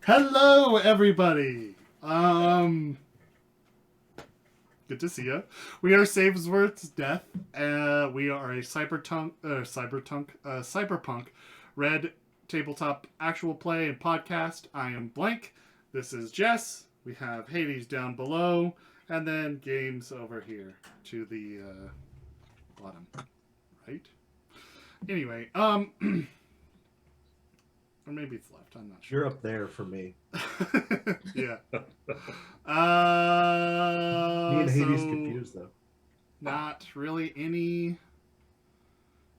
Hello, everybody. Good to see you. We are Savesworth's Death. We are a Cyberpunk Red tabletop actual play and podcast. I am Blank. This is Jess. We have Hades down below, and then Games over here to the bottom right. Anyway, or maybe it's left. I'm not sure. You're up there for me. Yeah. Me and Hades confused though. Not really any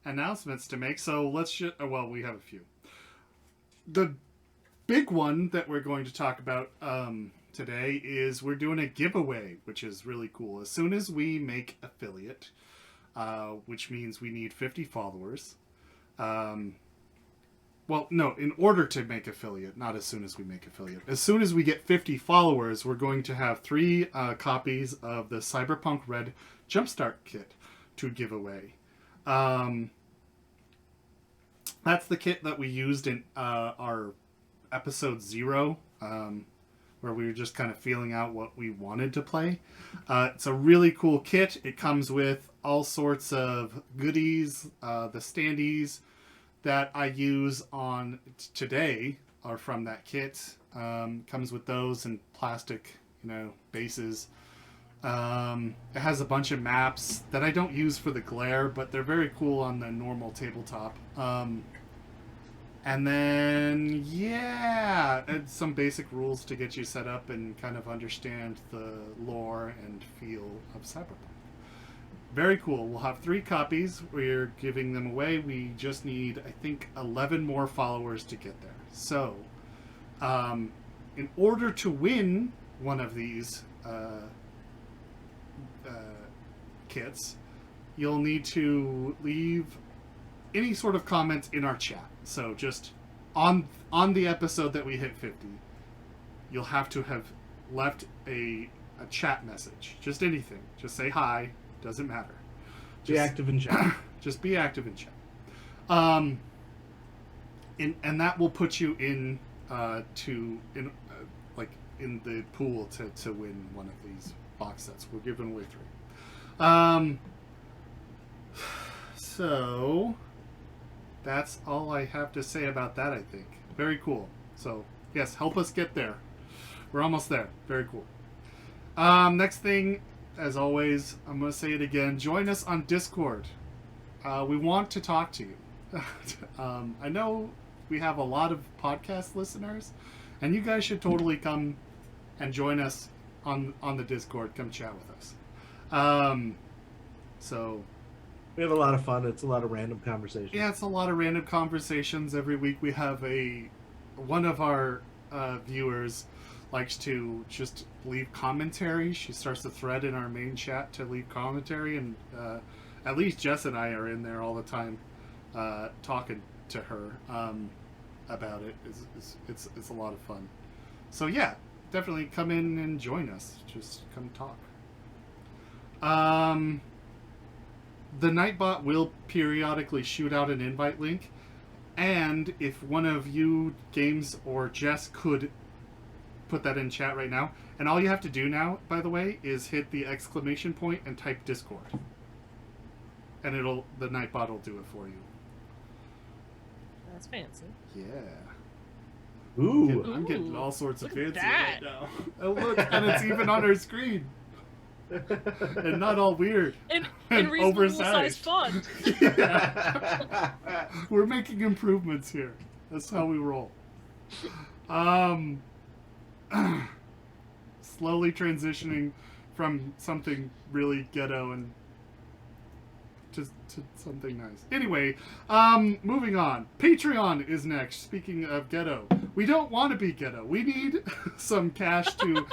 announcements to make, so let's just. Well, we have a few. The big one that we're going to talk about today is we're doing a giveaway, which is really cool. As soon as we make affiliate, which means we need 50 followers. Well, no, in order to make affiliate, not as soon as we make affiliate. As soon as we get 50 followers, we're going to have 3 copies of the Cyberpunk Red Jumpstart Kit to give away. That's the kit that we used in our episode 0, where we were just kind of feeling out what we wanted to play. It's a really cool kit. It comes with all sorts of goodies, the standees that I use on today are from that kit. Comes with those and plastic, bases. It has a bunch of maps that I don't use for the glare, but they're very cool on the normal tabletop. And then, and some basic rules to get you set up and kind of understand the lore and feel of Cyberpunk. Very cool. We'll have 3 copies. We're giving them away. We just need, I think, 11 more followers to get there. So, in order to win one of these kits, you'll need to leave any sort of comments in our chat. So just on the episode that we hit 50, you'll have to have left a chat message. Just anything. Just say hi. Doesn't matter. Be active in chat. Just be active in chat. And that will put you in in the pool to win one of these box sets. We're giving away 3. So that's all I have to say about that, I think. Very cool. So yes, help us get there. We're almost there. Very cool. Next thing, as always, I'm going to say it again. Join us on Discord. We want to talk to you. I know we have a lot of podcast listeners, and you guys should totally come and join us on the Discord. Come chat with us. So we have a lot of fun. It's a lot of random conversations. Yeah, it's a lot of random conversations. Every week we have one of our viewers likes to just leave commentary. She starts a thread in our main chat to leave commentary, and at least Jess and I are in there all the time talking to her about it. It's a lot of fun. So yeah, definitely come in and join us. Just come talk. The Nightbot will periodically shoot out an invite link, and if one of you, Games, or Jess could put that in chat right now, and all you have to do now, by the way, is hit the exclamation point and type Discord, and the Nightbot will do it for you. That's fancy. Yeah. Ooh. I'm getting all sorts of fancy that. right now. Oh look, and it's even on our screen. And not all weird And reasonable oversized. size font. Yeah. We're making improvements here. That's how we roll. Slowly transitioning from something really ghetto and to something nice. Anyway, moving on. Patreon is next. Speaking of ghetto, we don't want to be ghetto. We need some cash to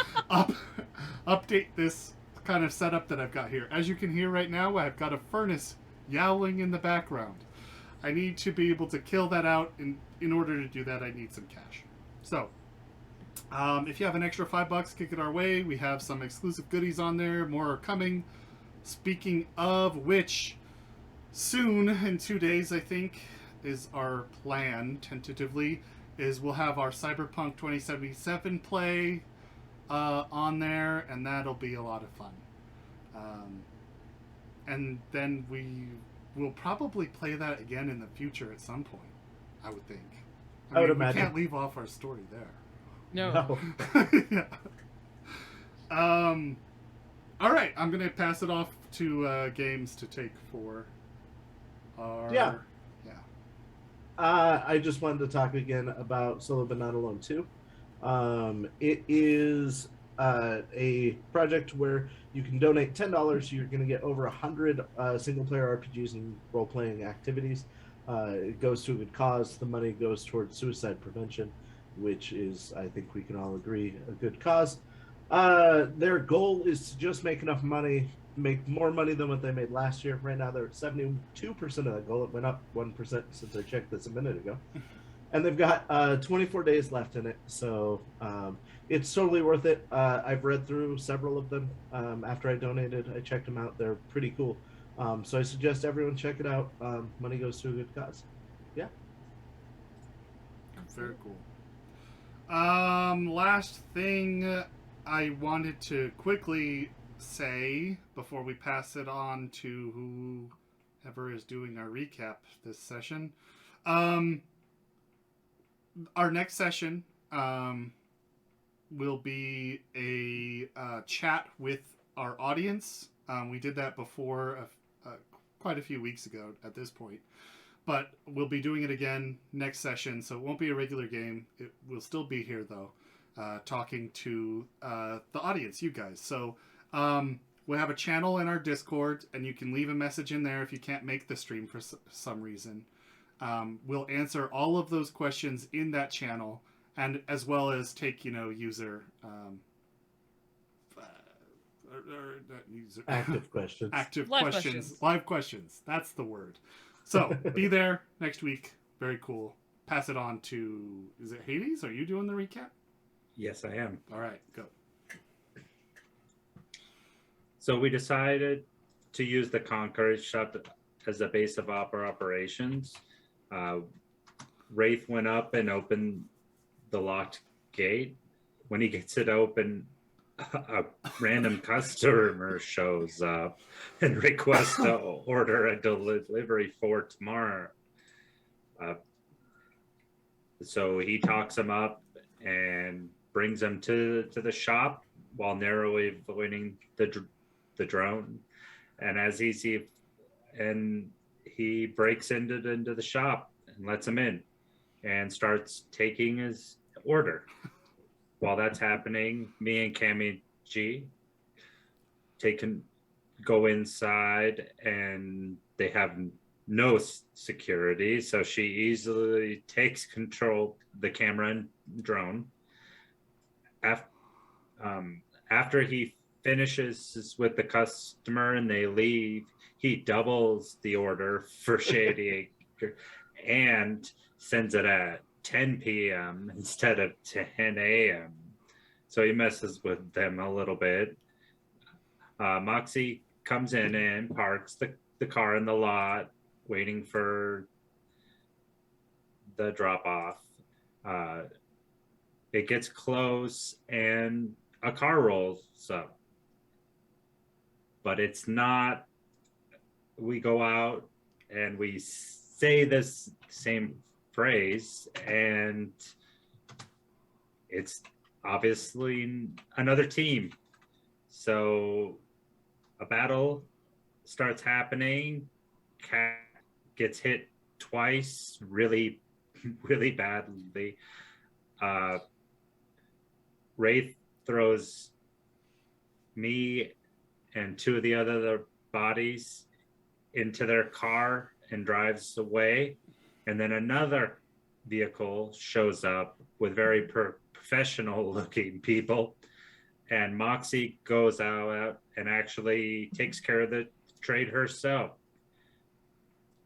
update this kind of setup that I've got here. As you can hear right now, I've got a furnace yowling in the background. I need to be able to kill that out. In order to do that, I need some cash. So, if you have an extra $5, kick it our way. We have some exclusive goodies on there. More are coming. Speaking of which, soon, in 2 days, I think, is our plan, tentatively, is we'll have our Cyberpunk 2077 play on there, and that'll be a lot of fun. And then we will probably play that again in the future at some point, I would think. I would we imagine. can't leave off our story there. No. Yeah. All right, I'm going to pass it off to Games to take for our... Yeah. Yeah. I just wanted to talk again about Solo But Not Alone 2. It is a project where you can donate $10. You're going to get over 100 single-player RPGs and role-playing activities. It goes to a good cause. The money goes towards suicide prevention, which is, I think we can all agree, a good cause. Their goal is to just make enough money, make more money than what they made last year. Right now, they're at 72% of that goal. It went up 1% since I checked this a minute ago. And they've got 24 days left in it, so it's totally worth it. I've read through several of them after I donated. I checked them out. They're pretty cool. So I suggest everyone check it out. Money goes to a good cause. Yeah. Very cool. Last thing I wanted to quickly say before we pass it on to whoever is doing our recap this session. Our next session will be a chat with our audience. We did that before quite a few weeks ago at this point. But we'll be doing it again next session, so it won't be a regular game. It will still be here, though, talking to the audience, you guys. So we'll have a channel in our Discord, and you can leave a message in there if you can't make the stream for some reason. We'll answer all of those questions in that channel, and as well as take, user... Active questions. Live questions. That's the word. So be there next week. Very cool. Pass it on to, is it Hades? Are you doing the recap? Yes, I am. All right, go. So we decided to use the Conqueror shop as a base of operations. Wraith went up and opened the locked gate. When he gets it open, a random customer shows up and requests to order a delivery for tomorrow. So he talks him up and brings him to the shop while narrowly avoiding the drone. And as he breaks into the shop and lets him in and starts taking his order. While that's happening, me and Cammy G go inside, and they have no security, so she easily takes control the camera and drone. After he finishes with the customer and they leave, he doubles the order for Shady Acre and sends it at 10 p.m. instead of 10 a.m. So he messes with them a little bit. Moxie comes in and parks the car in the lot, waiting for the drop off. It gets close and a car rolls up. But it's not, we go out and we say this same phrase, and it's obviously another team. So a battle starts happening. Cat gets hit twice, really, really badly. Wraith throws me and two of the other bodies into their car and drives away. And then another vehicle shows up with very professional looking people. And Moxie goes out and actually takes care of the trade herself.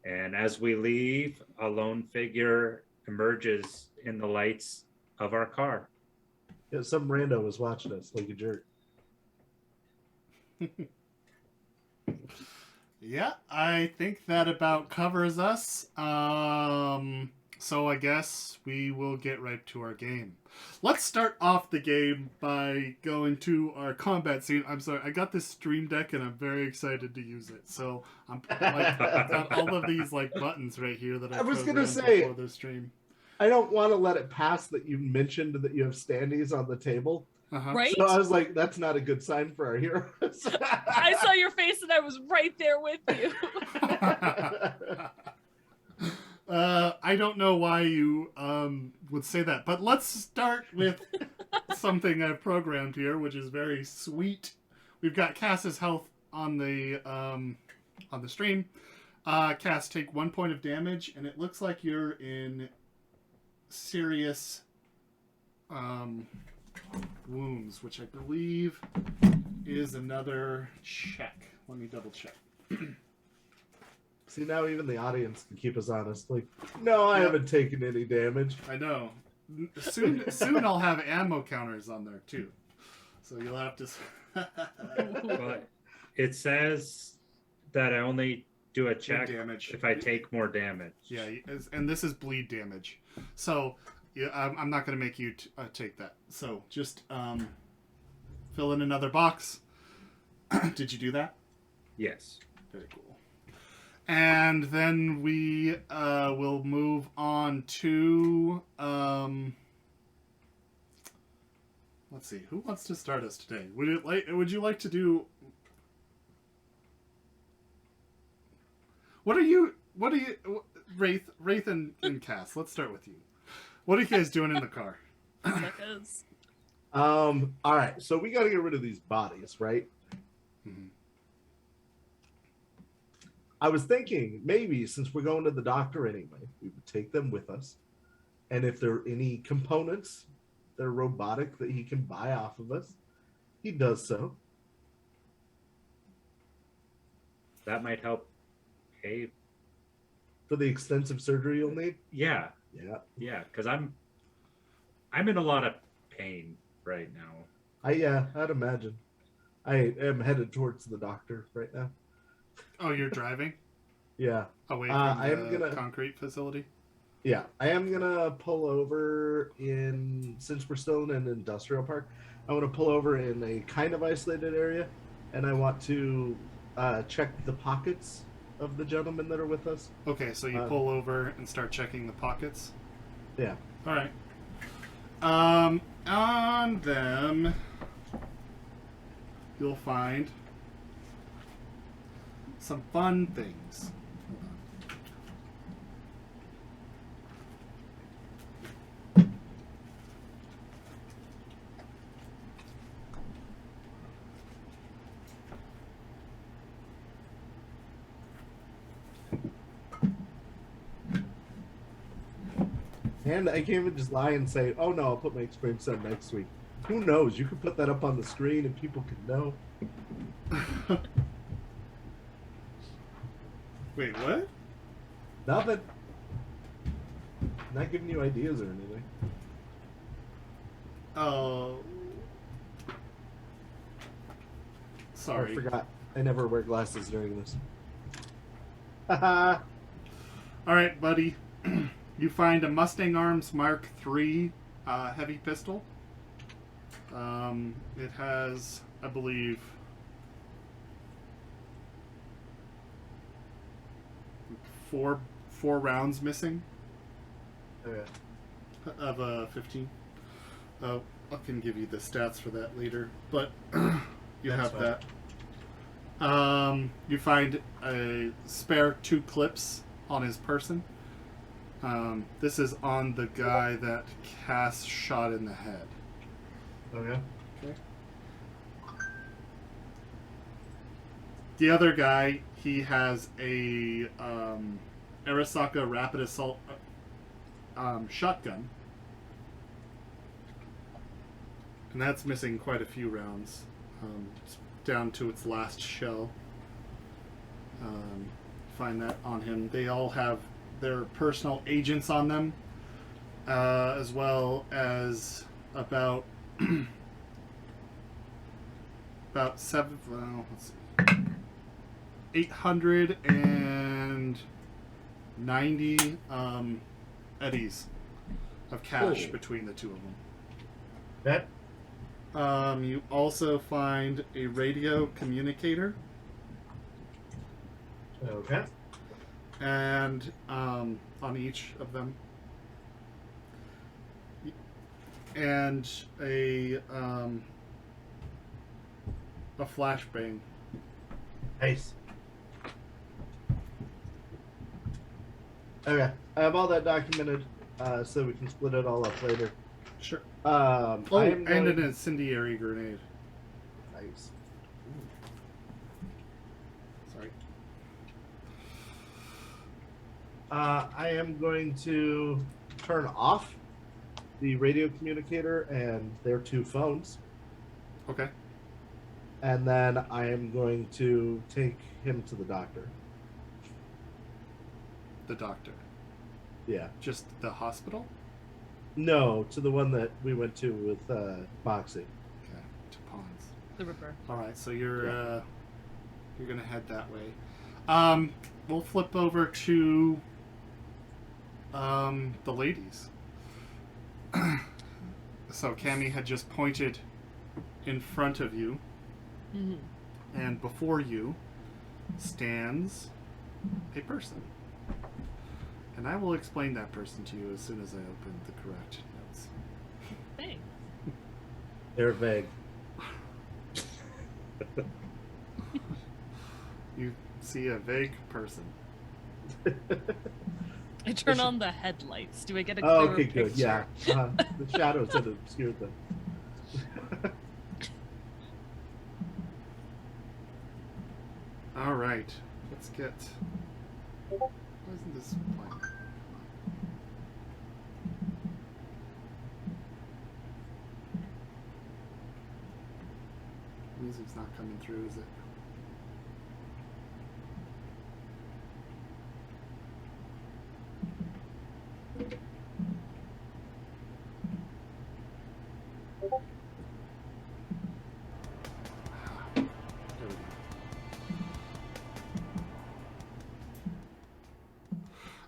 And as we leave, a lone figure emerges in the lights of our car. Yeah, some rando was watching us like a jerk. Yeah, I think that about covers us. So I guess we will get right to our game. Let's start off the game by going to our combat scene. I'm sorry, I got this stream deck and I'm very excited to use it. So I've got all of these like buttons right here that I was gonna programmed say- before the stream. I don't want to let it pass that you mentioned that you have standees on the table. Uh-huh. Right? So I was like, that's not a good sign for our heroes. I saw your face and I was right there with you. I don't know why you would say that, but let's start with something I've programmed here, which is very sweet. We've got Cass's health on the stream. Cass, take 1 point of damage, and it looks like you're in serious wounds, which I believe is another check. Let me double check. See, now even the audience can keep us honest. Like, no, I haven't taken any damage. I know. Soon I'll have ammo counters on there too. So you'll have to. Well, it says that I only do a check damage. if I take more damage. Yeah, and this is bleed damage. So yeah, I'm not going to make you take that. So just fill in another box. Did you do that? Yes. Very cool. And then we will move on to let's see, who wants to start us today? Would you like to do? What are you Wraith and Cass? Let's start with you. What are you guys doing in the car? Suckers. All right, so we got to get rid of these bodies, right? Mhm. I was thinking maybe since we're going to the doctor anyway, we would take them with us. And if there are any components that are robotic that he can buy off of us, he does so. That might help. Hey, For the extensive surgery you'll need? yeah, Yeah. because I'm in a lot of pain right now. I'd imagine. I am headed towards the doctor right now. Oh, you're driving Yeah. away from I am the gonna- concrete facility. Yeah, I am gonna pull over since we're still in an industrial park, I want to pull over in a kind of isolated area, and I want to check the pockets of the gentlemen that are with us. Okay, so you pull over and start checking the pockets. Yeah. All right. On them, you'll find some fun things. And I can't even just lie and say, "Oh no, I'll put my experience on next week." Who knows? You could put that up on the screen and people could know. Wait, what? Nothing. Not giving you ideas or anything. Oh. Sorry. I forgot. I never wear glasses during this. Haha. All right, buddy. You find a Mustang Arms Mark III heavy pistol. It has, I believe, four rounds missing Okay. of a 15. I can give you the stats for that later, but you That's have fine. that. You find a spare 2 clips on his person. This is on the guy that Cass shot in the head. Okay. The other guy, he has a Arasaka Rapid Assault shotgun. And that's missing quite a few rounds. It's down to its last shell. Find that on him. They all have their personal agents on them, as well as about 890 eddies of cash Oh. between the two of them. Okay. You also find a radio communicator Okay. and on each of them, and a flashbang. Nice. Okay. I have all that documented, so we can split it all up later. Sure. I am And going... an incendiary grenade. Nice. Sorry. I am going to turn off the radio communicator and their two phones, Okay. and then I am going to take him to the doctor. The doctor. Yeah. Just the hospital? No, to the one that we went to with Moxie. Okay. To Pons. The Ripper. All right. So you're gonna head that way. We'll flip over to the ladies. So Cammy had just pointed in front of you, Mm-hmm. and before you stands a person. And I will explain that person to you as soon as I open the correct notes. Thanks. They're vague. You see a vague person. I turn on the headlights. Do I get a Oh, clearer okay, picture? good. Yeah. The shadows had obscured them. All right. Let's get... Why isn't this playing? Music's not coming through, is it? There we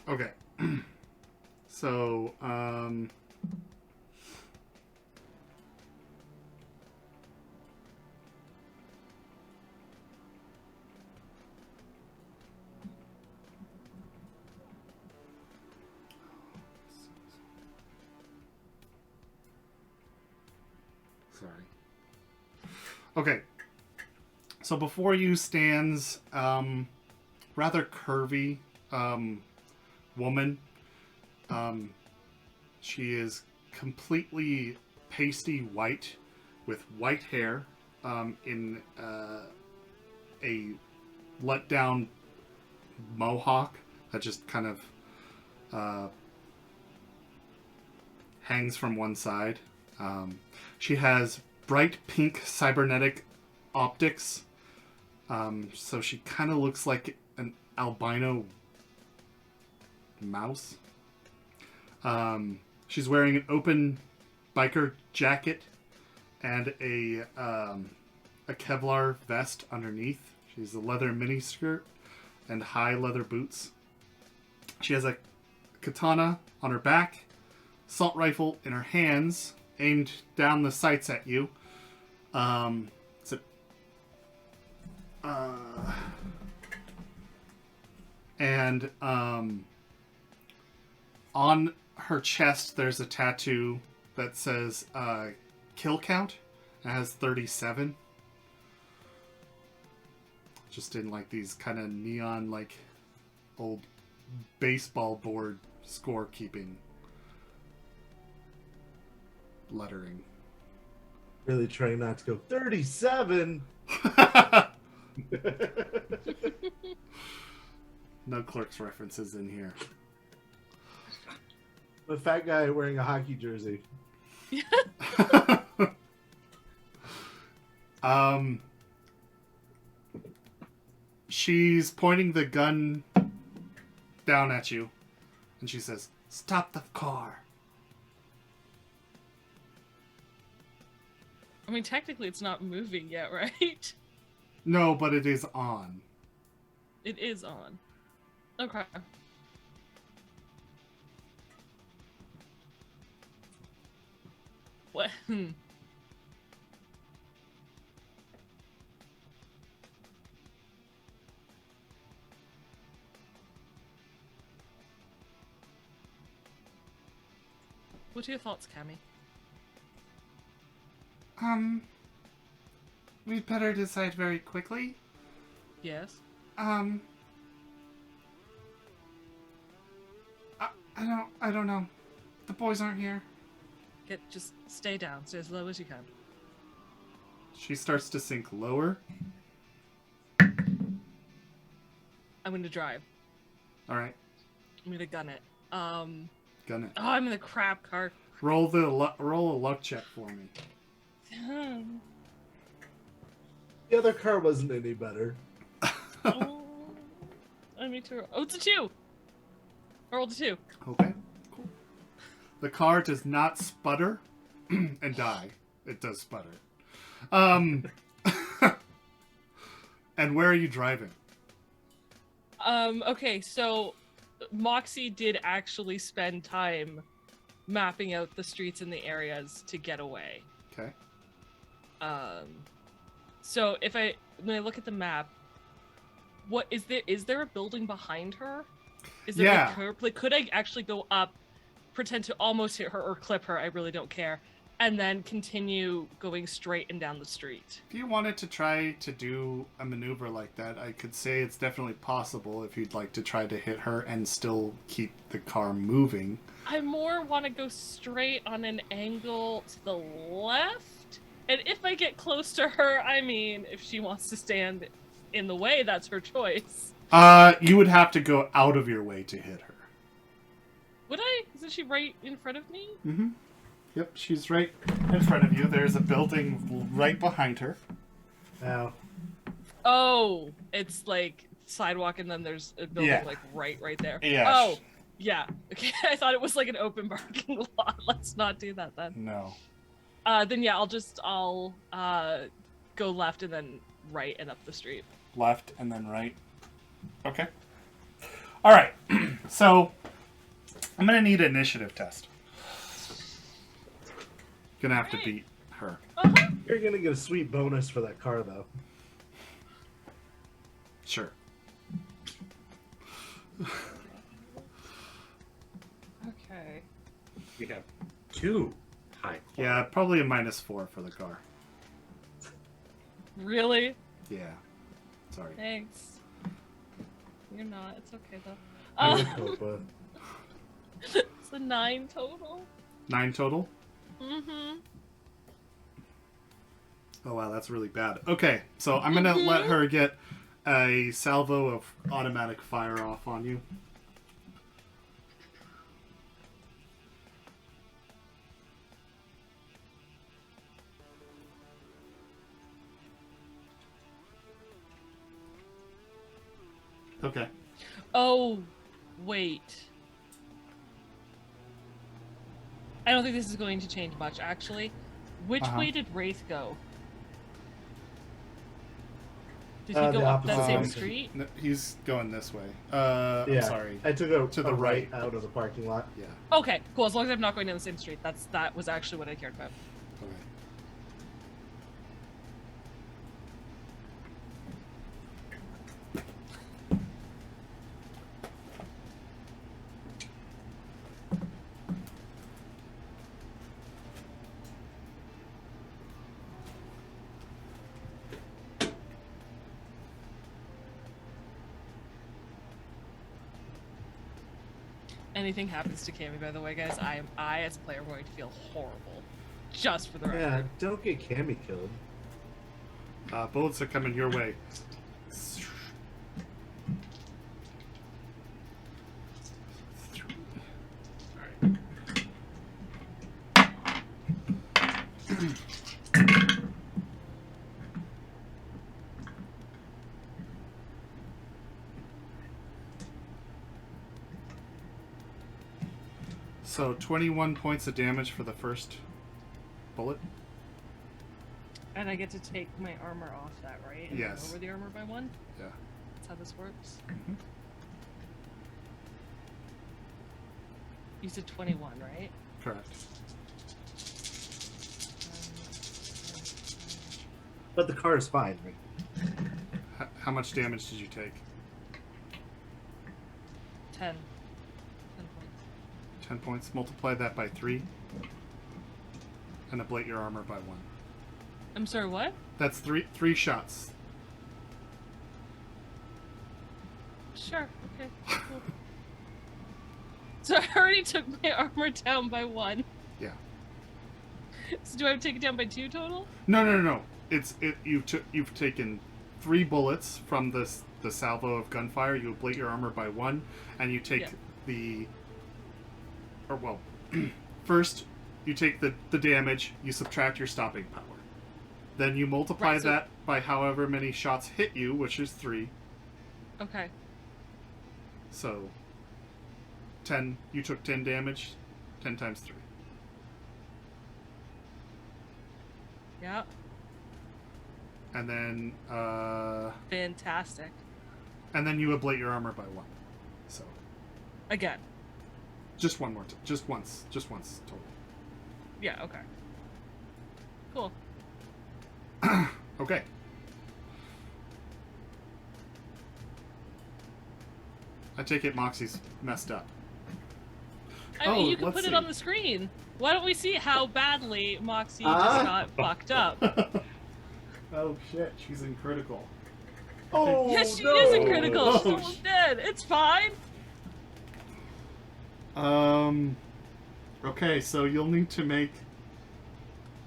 go. Okay. So, sorry. Okay. So before you stands rather curvy woman. She is completely pasty white with white hair in a let down mohawk that just kind of hangs from one side. She has bright pink cybernetic optics, so she kind of looks like an albino mouse. She's wearing an open biker jacket and a Kevlar vest underneath. She's a leather miniskirt and high leather boots. She has a katana on her back, assault rifle in her hands, aimed down the sights at you. On her chest, there's a tattoo that says kill count. It has 37. Just in like these kind of neon, like old baseball board scorekeeping lettering. Really trying not to go 37. No Clerks references in here. A fat guy wearing a hockey jersey. She's pointing the gun down at you, and she says, "Stop the car." I mean, technically, it's not moving yet, right? No, but it is on. It is on. Okay. What? What are your thoughts, Cammy? We'd better decide very quickly. Yes. I don't know. The boys aren't here. Just stay down. Stay as low as you can. She starts to sink lower. I'm gonna drive. All right, I'm gonna gun it. gun it. Oh, I'm in the crap car. Roll a luck check for me. The other car wasn't any better. Oh, I need to. Oh, it's a 2. I rolled a 2. Okay, cool. The car does not sputter and die. It does sputter. And where are you driving? Okay, so Moxie did actually spend time mapping out the streets and the areas to get away. Okay. So when I look at the map, what is there a building behind her? Is there Yeah. a curb? Like, could I actually go up, pretend to almost hit her or clip her? I really don't care. And then continue going straight and down the street. If you wanted to try to do a maneuver like that, I could say it's definitely possible if you'd like to try to hit her and still keep the car moving. I more want to go straight on an angle to the left. And if I get close to her, I mean, if she wants to stand in the way, that's her choice. You would have to go out of your way to hit her. Would I? Isn't she right in front of me? Mm-hmm. Yep, she's right in front of you. There's a building right behind her. Now, Oh, it's like sidewalk and then there's a building Yeah. like right there. Yeah. Oh, yeah. Okay, I thought it was like an open parking lot. Let's not do that then. No. Then yeah, I'll go left and then right and up the street. Left and then right. Okay. All right. So I'm gonna need an initiative test. Gonna have to beat her. Uh-huh. you're gonna get a sweet bonus for that car, though. Sure. Okay. We have 2 high. Yeah, probably a -4 for the car. Really? Yeah. Sorry. Thanks. You're not. It's okay though. I Uh, would hope, it's a 9 total. 9 total? Mm-hmm. Oh wow, that's really bad. Okay, so I'm gonna let her get a salvo of automatic fire off on you. Okay. Oh, wait. I don't think this is going to change much, actually. Which way did Wraith go? Did he The go up that opposite same direction. street? No, he's going this way. yeah. I'm sorry. I took a To the right right. out of the parking lot. Yeah. Okay, cool. As long as I'm not going down the same street. That was actually what I cared about. Okay. Anything happens to Cammy, by the way, guys, I as a player am going to feel horrible. Just for the record. Yeah, don't get Cammy killed. Bullets are coming your way. Alright. So 21 points of damage for the first bullet. And I get to take my armor off that, right? And Yes. Lower the armor by 1? Yeah. That's how this works. Mhm. You said 21, right? Correct. But the car is fine, right? How much damage did you take? 10. 10 points. 10 points. Multiply that by 3. And ablate your armor by 1. I'm sorry, what? That's three shots. Sure. Okay. Cool. So I already took my armor down by 1. Yeah. So do I have to take it down by 2 total? No. You've taken 3 bullets from the salvo of gunfire. You ablate your armor by 1, and you take first you take the damage. You subtract your stopping power. Then you multiply that by however many shots hit you, which is 3. Okay. So 10. You took 10 damage. 10 times 3. Yeah. And then Fantastic. and then you ablate your armor by 1. So Again. just one more just once total. Yeah, okay. Cool. Okay. I take it Moxie's messed up. I mean, you can let's put see. it on the screen. Why don't we see how badly Moxie just got fucked up? Oh shit, she's in critical. Oh, Yes, she no. is in critical. She's Oh, almost dead. It's fine. Okay, so you'll need to make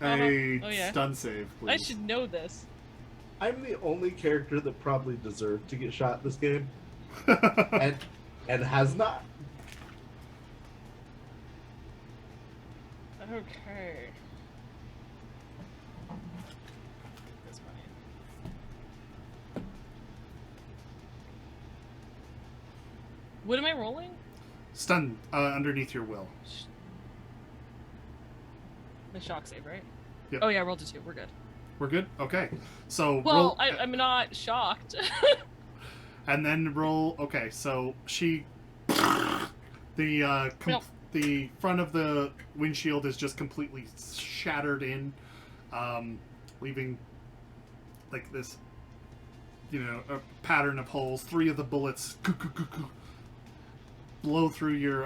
a Oh, yeah. stun save, please. I should know this. I'm the only character that probably deserved to get shot this game, and has not. Okay. That's funny. What am I rolling? Stun underneath your will. The shock save, right? Yep. Oh yeah, I rolled a 2. We're good. We're good? Okay. So Well, roll I'm not shocked. and then roll. Okay, so she the front of the windshield is just completely shattered in, leaving like this, a pattern of holes. 3 of the bullets blow through your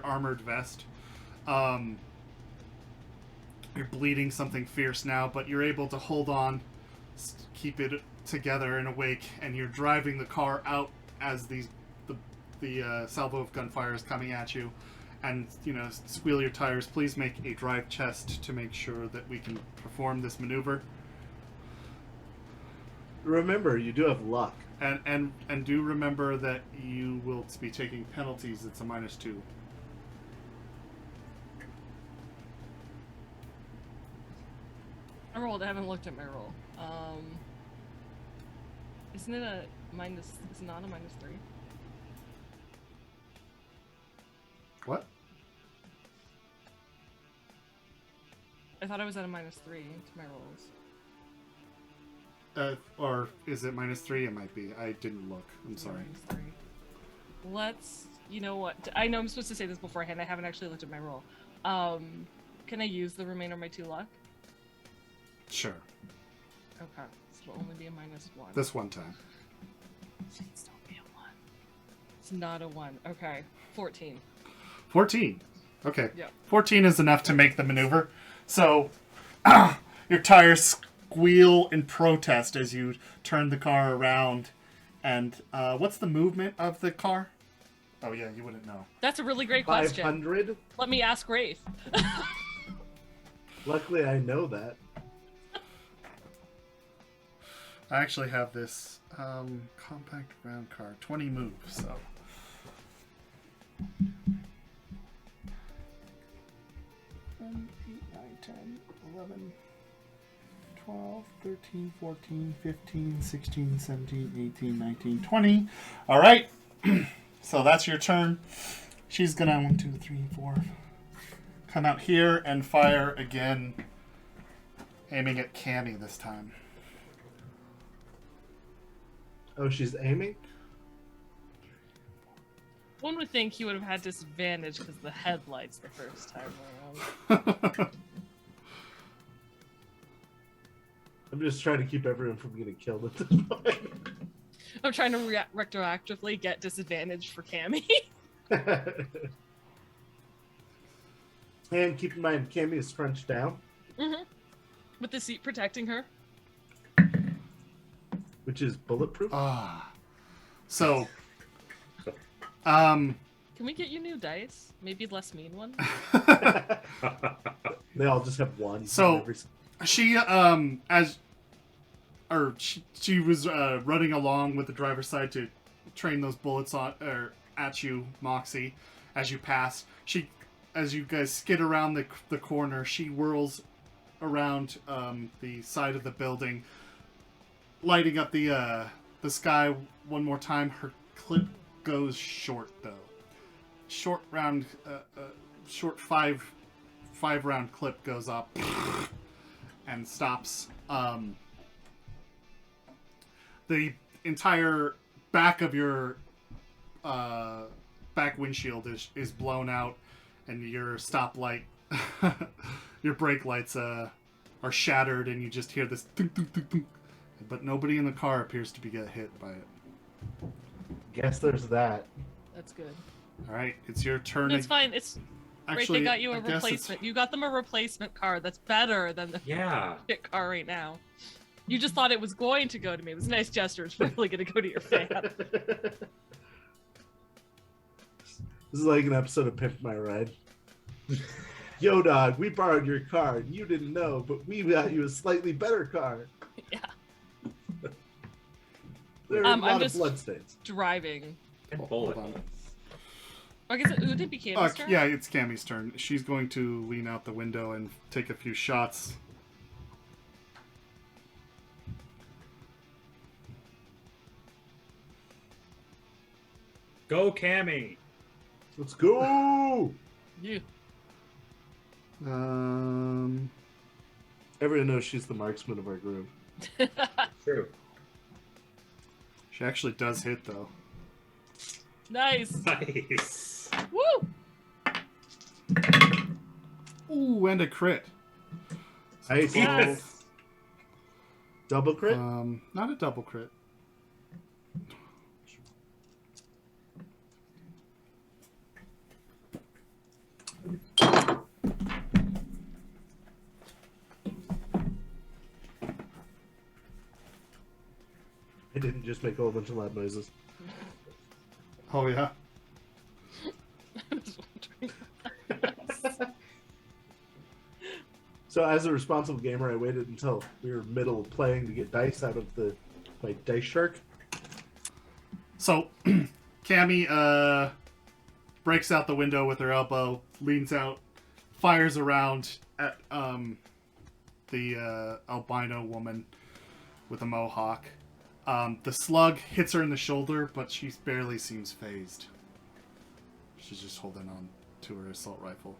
armored vest. You're bleeding something fierce now, but you're able to hold on, keep it together and awake, and you're driving the car out as the salvo of gunfire is coming at you, and squeal your tires. Please make a drive test to make sure that we can perform this maneuver. Remember, you do have luck. And do remember that you will be taking penalties. It's a -2. I rolled. I haven't looked at my roll. Isn't it a minus? It's not a -3. What? I thought I was at a -3 to my rolls. Or is it -3? It might be. I didn't look. I'm sorry. -3. Let's. You know what? I know I'm supposed to say this beforehand. I haven't actually looked at my roll. Can I use the remainder of my 2 luck? Sure. Okay. So it'll only be a -1. This one time. Please don't be a 1. It's not a 1. Okay. 14. 14. Okay. Yeah. 14 is enough to make the maneuver. So, your tires squeal in protest as you turn the car around. And what's the movement of the car? Oh, yeah, you wouldn't know. That's a really great question. 500? Let me ask Rafe. Luckily, I know that. I actually have this compact round car. 20 moves, so... 7, 8, 9, 10, 11, 12, 13, 14, 15, 16, 17, 18, 19, 20. All right. So that's your turn. She's going to 1, 2, 3, 4. Come out here and fire again. Aiming at Cammy this time. Oh, she's aiming? One would think he would have had disadvantage because the headlights the first time around. I'm just trying to keep everyone from getting killed at this point. I'm trying to retroactively get disadvantage for Cammy. And keep in mind, Cammy is scrunched down, With the seat protecting her. which is bulletproof. So, Can we get you new dice? Maybe less mean one? They all just have one. So- on every... she she was running along with the driver's side to train those bullets on or at you, Moxie, as you pass. As you guys skid around the corner, she whirls around the side of the building, lighting up the sky one more time. Her clip goes short though. Short five round clip goes up and stops. The entire back of your back windshield is blown out, and your stoplight, your brake lights are shattered, and you just hear this thunk, thunk, thunk, thunk. But nobody in the car appears to get hit by it. Guess there's that. That's good. All right, it's your turn. It's fine. It's Actually, right. They got you I a guess replacement. You got them a replacement car that's better than the shit car right now. You just thought it was going to go to me. It was a nice gesture. It's really going to go to your fan. This is like an episode of Pimp My Ride. Yo, dog, we borrowed your car, and you didn't know, but we got you a slightly better car. Yeah. There are a I'm lot of just bloodstains. driving. And Hold bullet. on. I guess would it be Cammy's turn? Yeah, it's Cammy's turn. She's going to lean out the window and take a few shots. Go, Cammy. Let's go! You. Everyone knows she's the marksman of our group. True. She actually does hit, though. Nice. Nice. Woo! Ooh, and a crit. Nice. Yes. Double crit? Not a double crit. I didn't just make a whole bunch of loud noises. Oh, yeah? I was wondering. So as a responsible gamer, I waited until we were middle of playing to get dice out of my dice shark. So, Cammy breaks out the window with her elbow, leans out, fires around at the albino woman with a mohawk. The slug hits her in the shoulder, but she barely seems phased. She's just holding on to her assault rifle.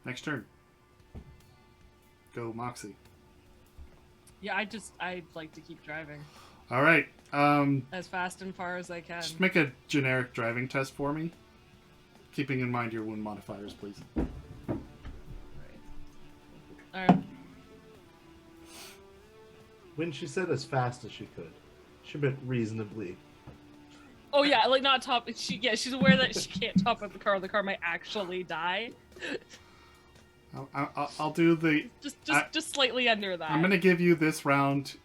Next turn. Go, Moxie. Yeah, I'd like to keep driving All right. as fast and far as I can. Just make a generic driving test for me. Keeping in mind your wound modifiers, please. Alright. When she said as fast as she could, she meant reasonably. Oh yeah, like not top. She's aware that she can't top up the car. The car might actually die. I'll do the... Just slightly under that. I'm going to give you this round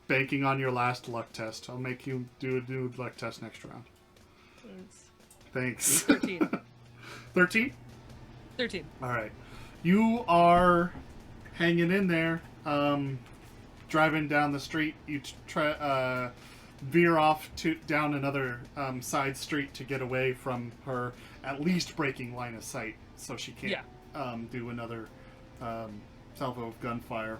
banking on your last luck test. I'll make you do a new luck test next round. Thanks. 13. 13? 13. All right. You are hanging in there, driving down the street. You try veer off down another side street to get away from her, at least breaking line of sight, so she can't do another salvo of gunfire.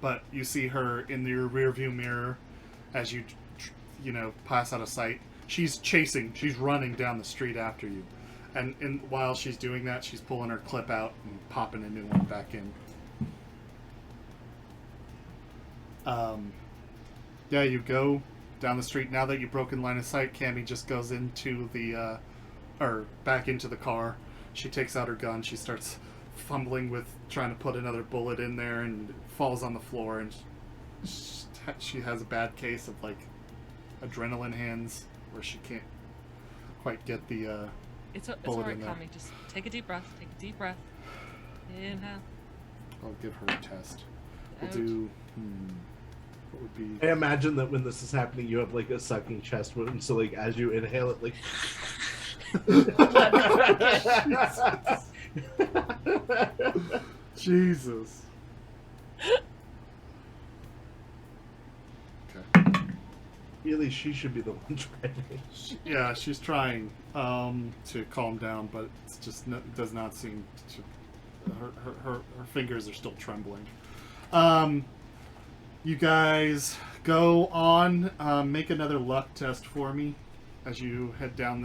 But you see her in your rearview mirror as you pass out of sight. She's chasing. She's running down the street after you. And while she's doing that, she's pulling her clip out and popping a new one back in. Yeah, you go down the street. Now that you've broken line of sight, Cammy just goes into back into the car. she takes out her gun. She starts fumbling with trying to put another bullet in there and falls on the floor. And she has a bad case of like adrenaline hands where she can't quite get the It's bullet alright, in there. Cammy. Just take a deep breath. Take a deep breath. Inhale. I'll give her a test. We'll Out. do. What would be? I imagine that when this is happening, you have like a sucking chest wound. So like as you inhale it, like. Jesus. Okay. Really, she should be the one driving. Yeah, she's trying to calm down, but it's just does not seem to. Her fingers are still trembling. You guys go on. Make another luck test for me as you head down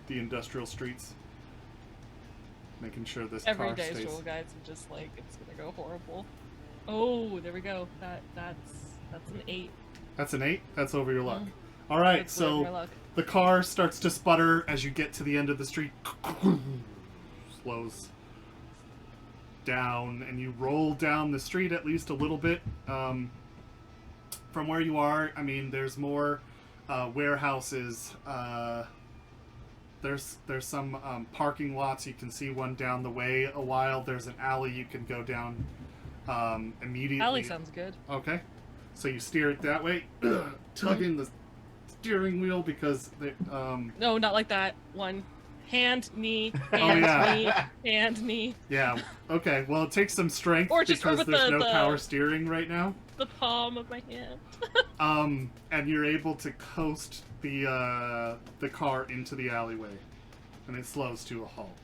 the industrial streets. Making sure this Every car day's stays. roll, guys, are just like it's gonna go horrible. Oh, there we go. That's an 8. That's an 8. That's over your luck. Mhm. All right, That's over my so luck. the car starts to sputter as you get to the end of the street. Slows down, and you roll down the street at least a little bit. From where you are, I mean, there's more warehouses. There's some parking lots. You can see one down the way a while. There's an alley you can go down immediately. Alley sounds good. Okay. So you steer it that way. Tug in the steering wheel because they, No, not like that. One hand, knee, Oh, hand, yeah. knee, hand, knee. yeah. Okay. Well, it takes some strength Or just- or because with there's no the- power steering right now. The palm of my hand. And you're able to coast the car into the alleyway, and it slows to a halt.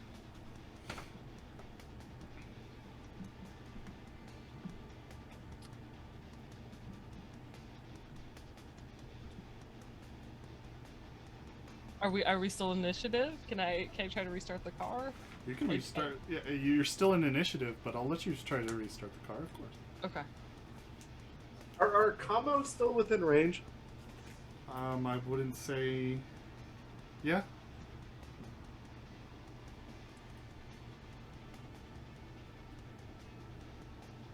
Are we still initiative? Can I try to restart the car? You can Okay. restart. Yeah, you're still in initiative, but I'll let you try to restart the car, of course. Okay. Are combos still within range? I wouldn't say. Yeah.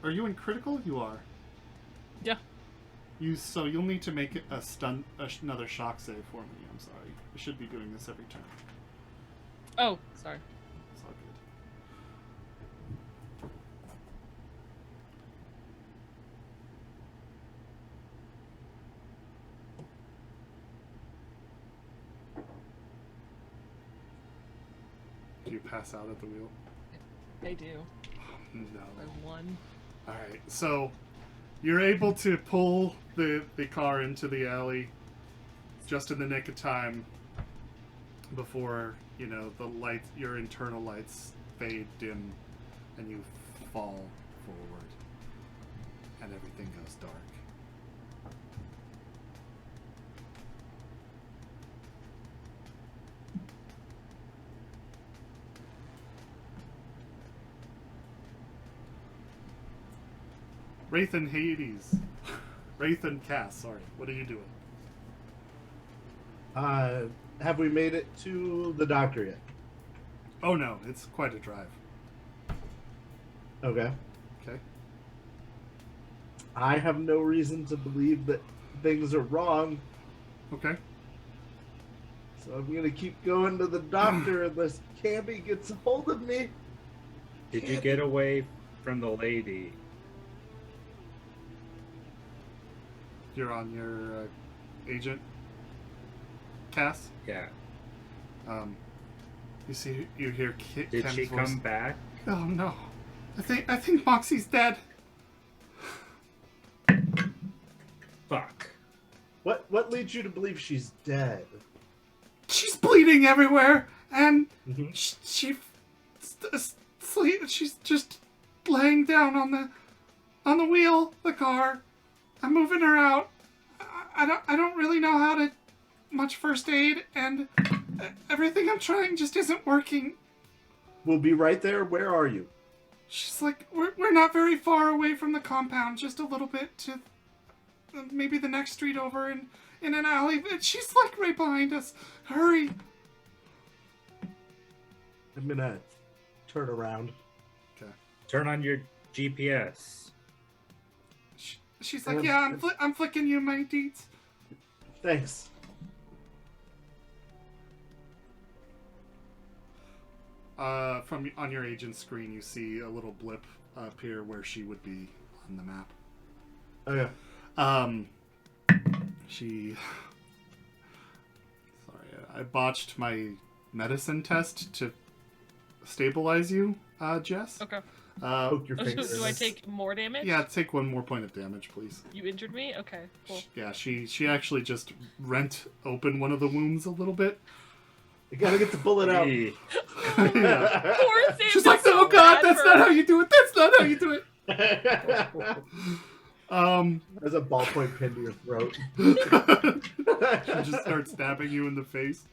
Are you in critical? You are. Yeah. So you'll need to make it another shock save for me. I'm sorry. I should be doing this every turn. Oh, sorry. It's all good. Do you pass out at the wheel? I do. No. I won. Alright, so you're able to pull the car into the alley just in the nick of time before, the lights, your internal lights fade dim and you fall forward and everything goes dark. Wraith and Hades. Wraith and Cass, sorry. What are you doing? Have we made it to the doctor yet? Oh no, it's quite a drive. Okay. Okay. I have no reason to believe that things are wrong, Okay. so I'm gonna keep going to the doctor unless Cammy gets a hold of me. Did you get away from the lady? You're on your agent, Cass. Yeah. You hear Did Ken's she voice. come back? Oh no, I think Moxie's dead. Fuck. What leads you to believe she's dead? She's bleeding everywhere, and Mhm. she's just laying down on the wheel, the car. I'm moving her out. I don't really know how to much first aid, and everything I'm trying just isn't working. We'll be right there. Where are you? She's like, we're not very far away from the compound, just a little bit to maybe the next street over in an alley. She's like right behind us. Hurry. I'm gonna turn around. Okay. Turn on your GPS. She's like, yeah, I'm flicking you my deets. Thanks. From on your agent's screen, you see a little blip appear where she would be on the map. Oh yeah. Sorry, I botched my medicine test to stabilize you, Jess. Okay. Poke your Oh, finger. so do I take more damage? Yeah, take 1 more point of damage, please. You injured me? Okay, cool. Yeah, she actually just rent open one of the wounds a little bit. You gotta get the bullet out. Hey. Yeah. Poor Sam. She's like, oh god, that's not how you do it. That's not how you do it. There's a ballpoint pinned to your throat. She just starts stabbing you in the face.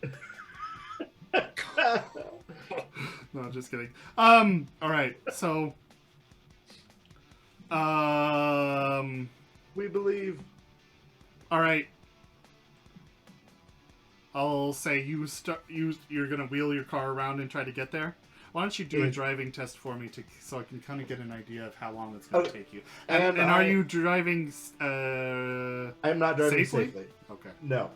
No, just kidding. All right, so, We believe. all right. I'll say you're gonna wheel your car around and try to get there. Why don't you do a Yeah. driving test for me so I can kind of get an idea of how long it's gonna Okay. take you. And are you driving? I'm not driving safely. Okay. No.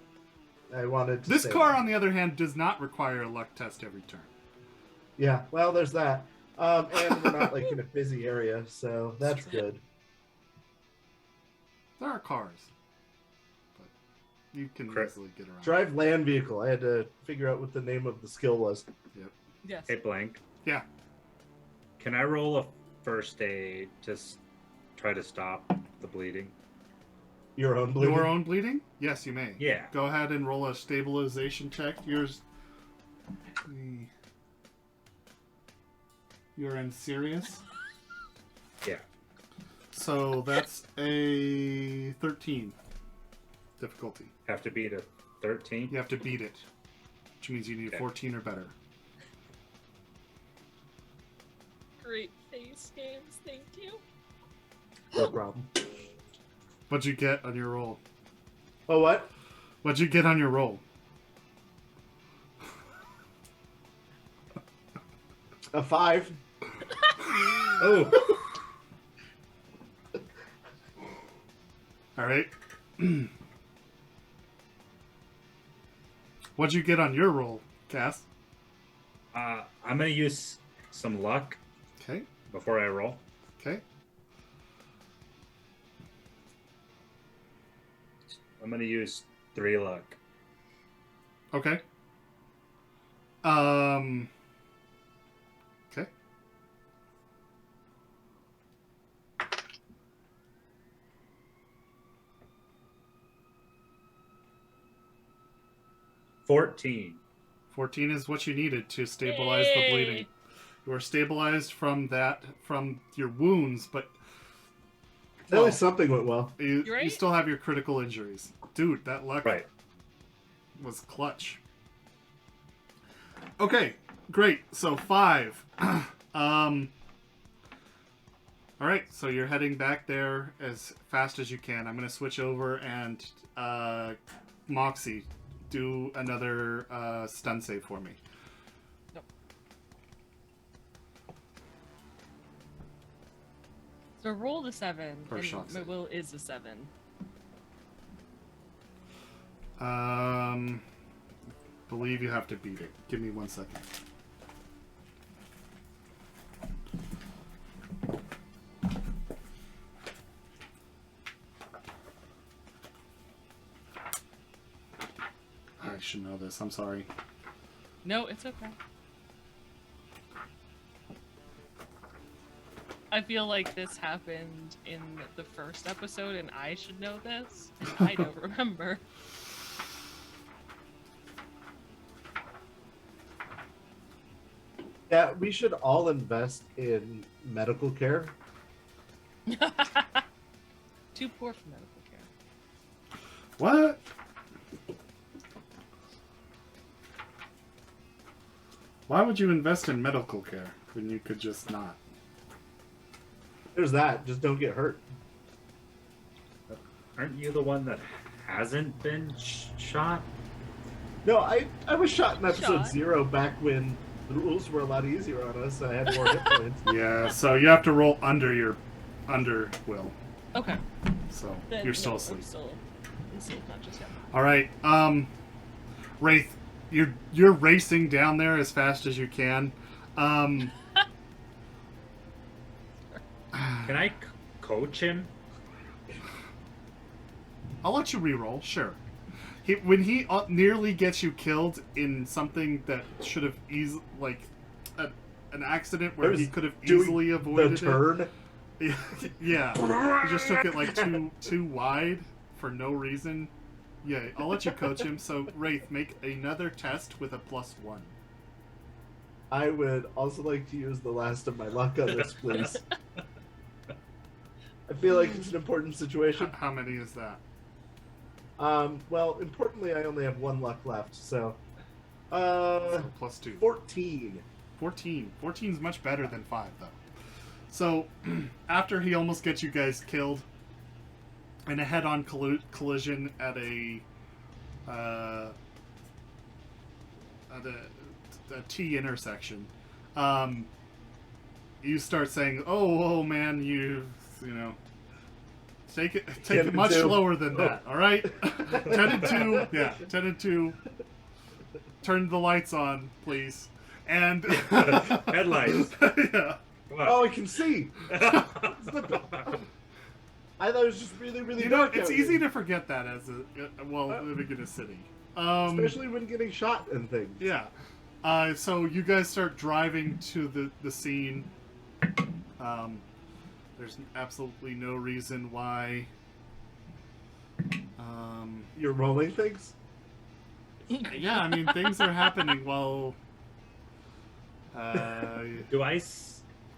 I wanted to This say car, that. on the other hand, does not require a luck test every turn. Yeah, well, there's that. And we're not like in a busy area, so that's good. There are cars, but you can Correct. easily get around. Drive land vehicle. I had to figure out what the name of the skill was. Yes. Hey, Blank. Yeah. Can I roll a first aid to try to stop the bleeding? Your own bleeding. Your own bleeding? Yes, you may. Yeah. Go ahead and roll a stabilization check. You're in serious? Yeah. So that's a 13 difficulty. Have to beat a 13? You have to beat it, which means you need Okay. 14 or better. Great face games, thank you. No problem. What'd you get on your roll? Oh, what? What'd you get on your roll? A 5. Oh! All right. What'd you get on your roll, Cass? I'm going to use some luck Okay. before I roll. Okay. I'm going to use 3 luck. Okay. Okay. $14. 14 is what you needed to stabilize the bleeding. Yay. You are stabilized from your wounds, but At least something went well. you right. still have your critical injuries. Dude, that luck Right. was clutch. Okay, great. So 5. All right, so you're heading back there as fast as you can. I'm going to switch over and Moxie, do another stun save for me. So roll the 7, Or and shock my save. will is a 7. Believe you have to beat it. Give me 1 second. I should know this. I'm sorry. No, it's okay. I feel like this happened in the first episode, and I should know this. And I don't remember. Yeah, we should all invest in medical care. Too poor for medical care. What? Why would you invest in medical care when you could just not? There's that. Just don't get hurt. Aren't you the one that hasn't been shot? No, I was shot in episode Shot? 0 back when The rules were a lot easier on us. I had more hit points. Yeah, so you have to roll under your will. Okay. So Then, you're still no, asleep. I'm still conscious, yeah. All right, Wraith, you're racing down there as fast as you can. Can I coach him? I'll let you reroll, sure. When he nearly gets you killed in something that should have an accident where he could have easily avoided the turn. it. Yeah, he just took it like too wide for no reason. Yeah, I'll let you coach him. So Wraith, make another test with a +1. I would also like to use the last of my luck on this, please. I feel like it's an important situation. How many is that? Well, importantly, I only have 1 luck left, so... So +2. 14. 14. 14 is much better than 5, though. So, after he almost gets you guys killed in a head-on collision at a T intersection, you start saying, "Oh man, you know, take it much slower than that, all right? 10 and 2, yeah, 10 and 2. Turn the lights on, please." And Headlights. yeah. Oh, I can see! I thought it was just really, really dark. It's out easy here. to forget that as living in a city. Especially when getting shot and things. Yeah. So you guys start driving to the scene. There's absolutely no reason why. You're rolling things? Yeah, I mean, things are happening while... Do I On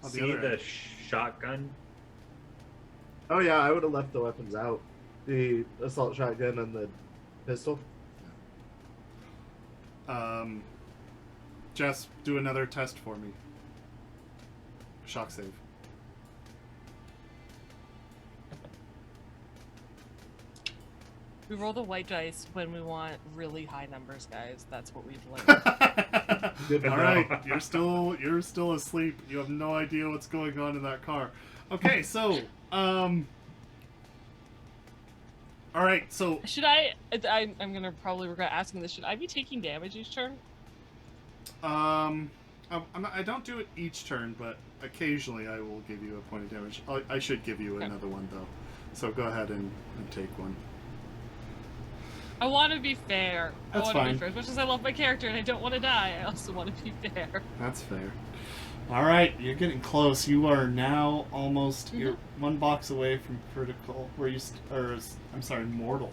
the see other the end. shotgun? Oh yeah, I would have left the weapons out. The assault shotgun and the pistol. Jess, do another test for me. Shock save. We roll the white dice when we want really high numbers, guys. That's what we've learned. Good to All know. right, you're still asleep. You have no idea what's going on in that car. Okay, so all right, so Should I'm gonna probably regret asking this. Should I be taking damage each turn? I don't do it each turn, but occasionally I will give you a point of damage. I should give you Okay. another one though. So go ahead and take one. I want to be fair. That's I want to fine. be fair. As much as I love my character and I don't want to die, I also want to be fair. That's fair. All right, you're getting close. You are now almost you're 1 box away from critical, where you mortal,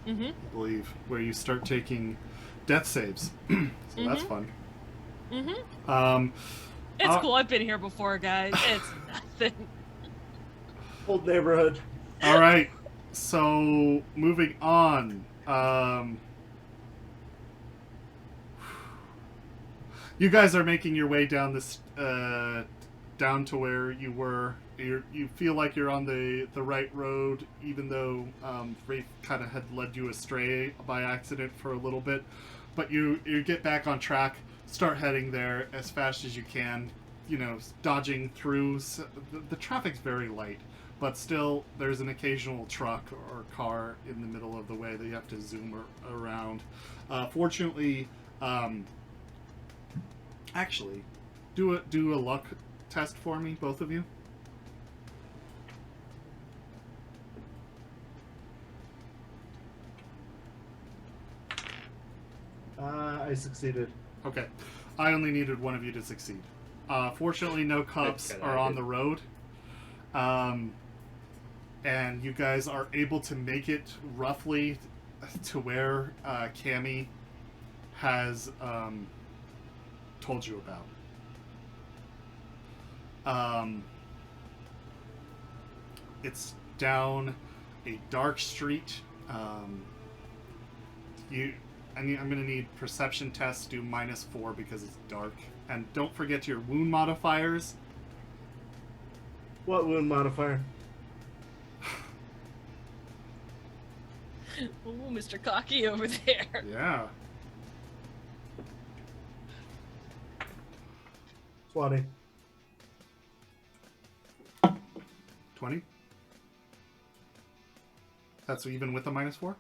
Mm-hmm. I believe, where you start taking death saves. So that's fun. Mm-hmm. It's cool. I've been here before, guys. It's nothing. Old neighborhood. All right, so moving on. You guys are making your way down this down to where you were. You feel like you're on the right road, even though Wraith kind of had led you astray by accident for a little bit. But you get back on track, start heading there as fast as you can. You know, dodging through. The traffic's very light, but still there's an occasional truck or car in the middle of the way that you have to zoom around. Fortunately, actually, do a luck test for me, both of you. I succeeded. Okay, I only needed one of you to succeed. Fortunately, no cops That's are on the road, and you guys are able to make it roughly to where Cammy has told you about. It's down a dark street. I'm going to need perception tests, do -4 because it's dark. And don't forget your wound modifiers. What wound modifier? Ooh, Mr. Cocky over there. Yeah. 20. 20. That's even with a -4?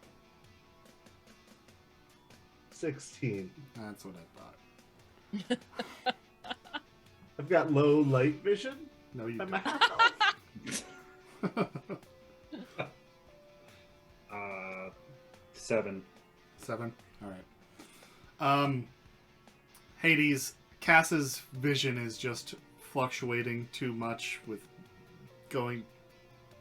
16. That's what I thought. I've got low light vision. No, you I'm don't. a half elf. 7. 7? Alright. Hades, Cass's vision is just fluctuating too much with going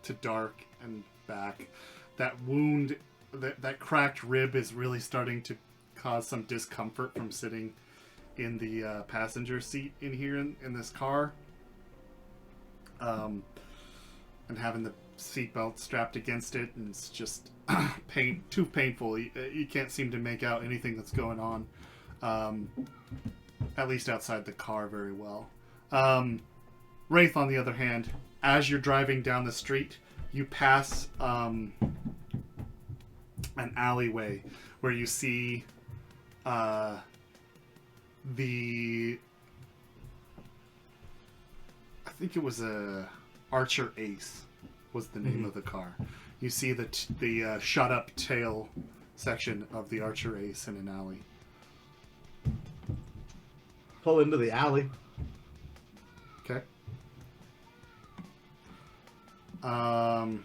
to dark and back. That wound, that cracked rib is really starting to cause some discomfort from sitting in the passenger seat in here in this car. And having the seatbelt strapped against it, and it's just too painful. You can't seem to make out anything that's going on, at least outside the car, very well. Wraith, on the other hand, as you're driving down the street, you pass an alleyway where you see I think it was a Archer Ace was the name of the car. You see the shut up tail section of the Archer Ace in an alley. Pull into the alley. Okay. I'm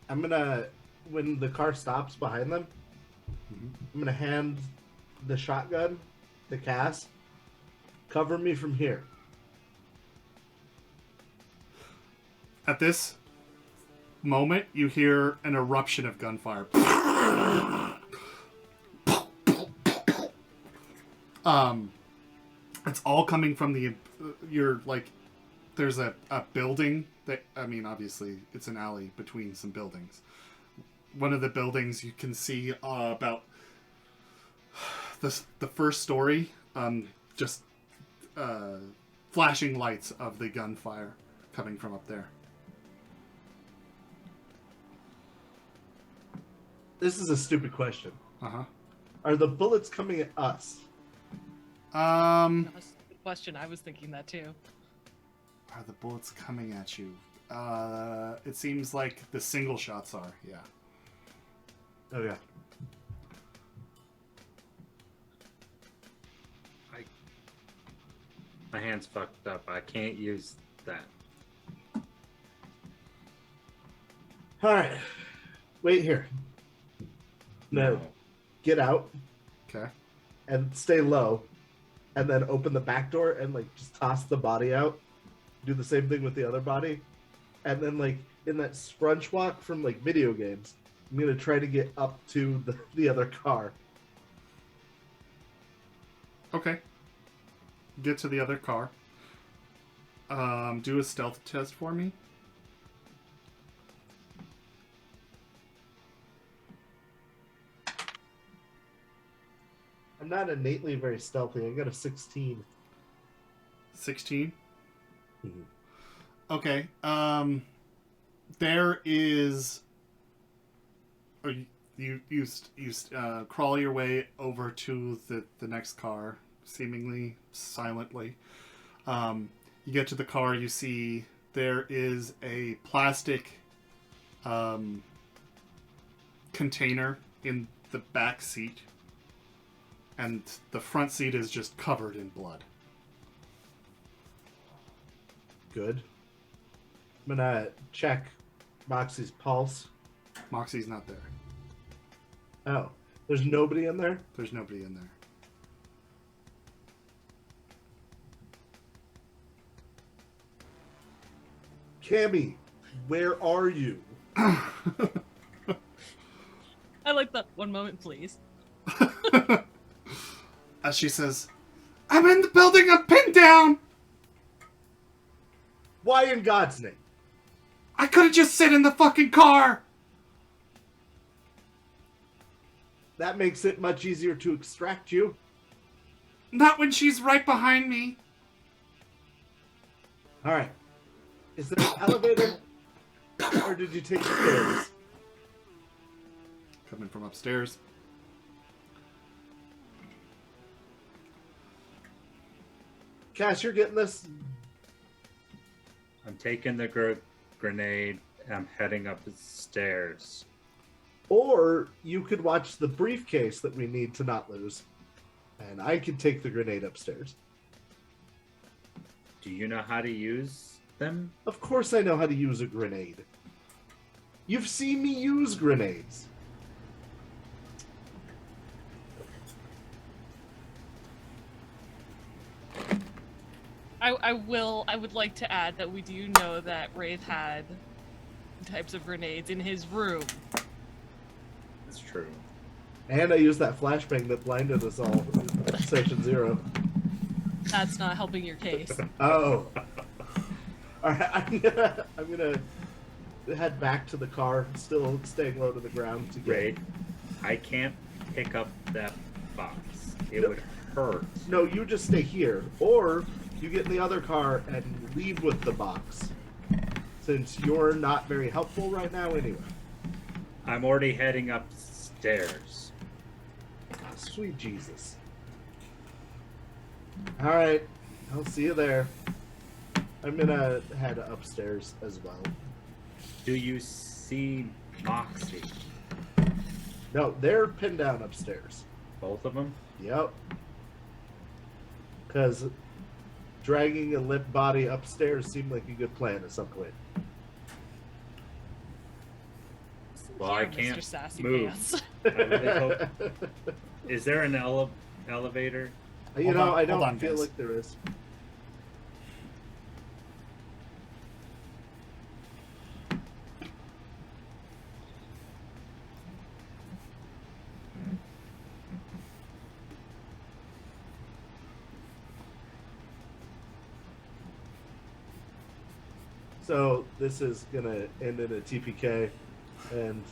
gonna, when the car stops behind them, I'm gonna hand the shotgun to Cass. Cover me from here. At this moment, you hear an eruption of gunfire. It's all coming from the. You're like, there's a building that, I mean, obviously it's an alley between some buildings. One of the buildings you can see about the first story, just flashing lights of the gunfire coming from up there. This is a stupid question. Uh-huh. Are the bullets coming at us? That's a good question. I was thinking that too. Are the bullets coming at you? It seems like the single shots are, yeah. Oh, yeah. My hand's fucked up. I can't use that. Alright. Wait here. No. Get out Okay. and stay low. And then open the back door and, like, just toss the body out. Do the same thing with the other body. And then, like, in that scrunch walk from, like, video games, I'm going to try to get up to the other car. Okay. Get to the other car. Do a stealth test for me. I'm not innately very stealthy. I got a 16. 16? Mhm. Okay. There is... Or you crawl your way over to the next car, seemingly silently. You get to the car, you see there is a plastic container in the back seat, and the front seat is just covered in blood. Good. I'm gonna check Moxie's pulse. Moxie's not there. Oh, there's nobody in there? There's nobody in there. Cammy, where are you? I like that. One moment, please. As she says, I'm in the building, I'm pinned down! Why in God's name? I couldn't just sit in the fucking car! That makes it much easier to extract you. Not when she's right behind me. Alright. Is there an elevator? Or did you take the stairs? Coming from upstairs. Cass, you're getting this. I'm taking the grenade. And I'm heading up the stairs. Or you could watch the briefcase that we need to not lose. And I could take the grenade upstairs. Do you know how to use them? Of course I know how to use a grenade. You've seen me use grenades. I would like to add that we do know that Wraith had types of grenades in his room. That's true. And I used that flashbang that blinded us all in Session 0. That's not helping your case. Oh. Alright, I'm gonna head back to the car, still staying low to the ground to get... Great. I can't pick up that box. It would hurt. No, you just stay here. Or you get in the other car and leave with the box. Since you're not very helpful right now anyway. I'm already heading upstairs. Sweet Jesus. Alright, I'll see you there. I'm gonna head upstairs as well. Do you see Moxie? No, they're pinned down upstairs. Both of them? Yep. Because dragging a limp body upstairs seemed like a good plan at some point. Well, I Here, can't Mr. Sassy move. Pants. I really hope. Is there an elevator? You Hold know, on, I hold don't on, feel guys. like there is. So this is gonna end in a TPK, and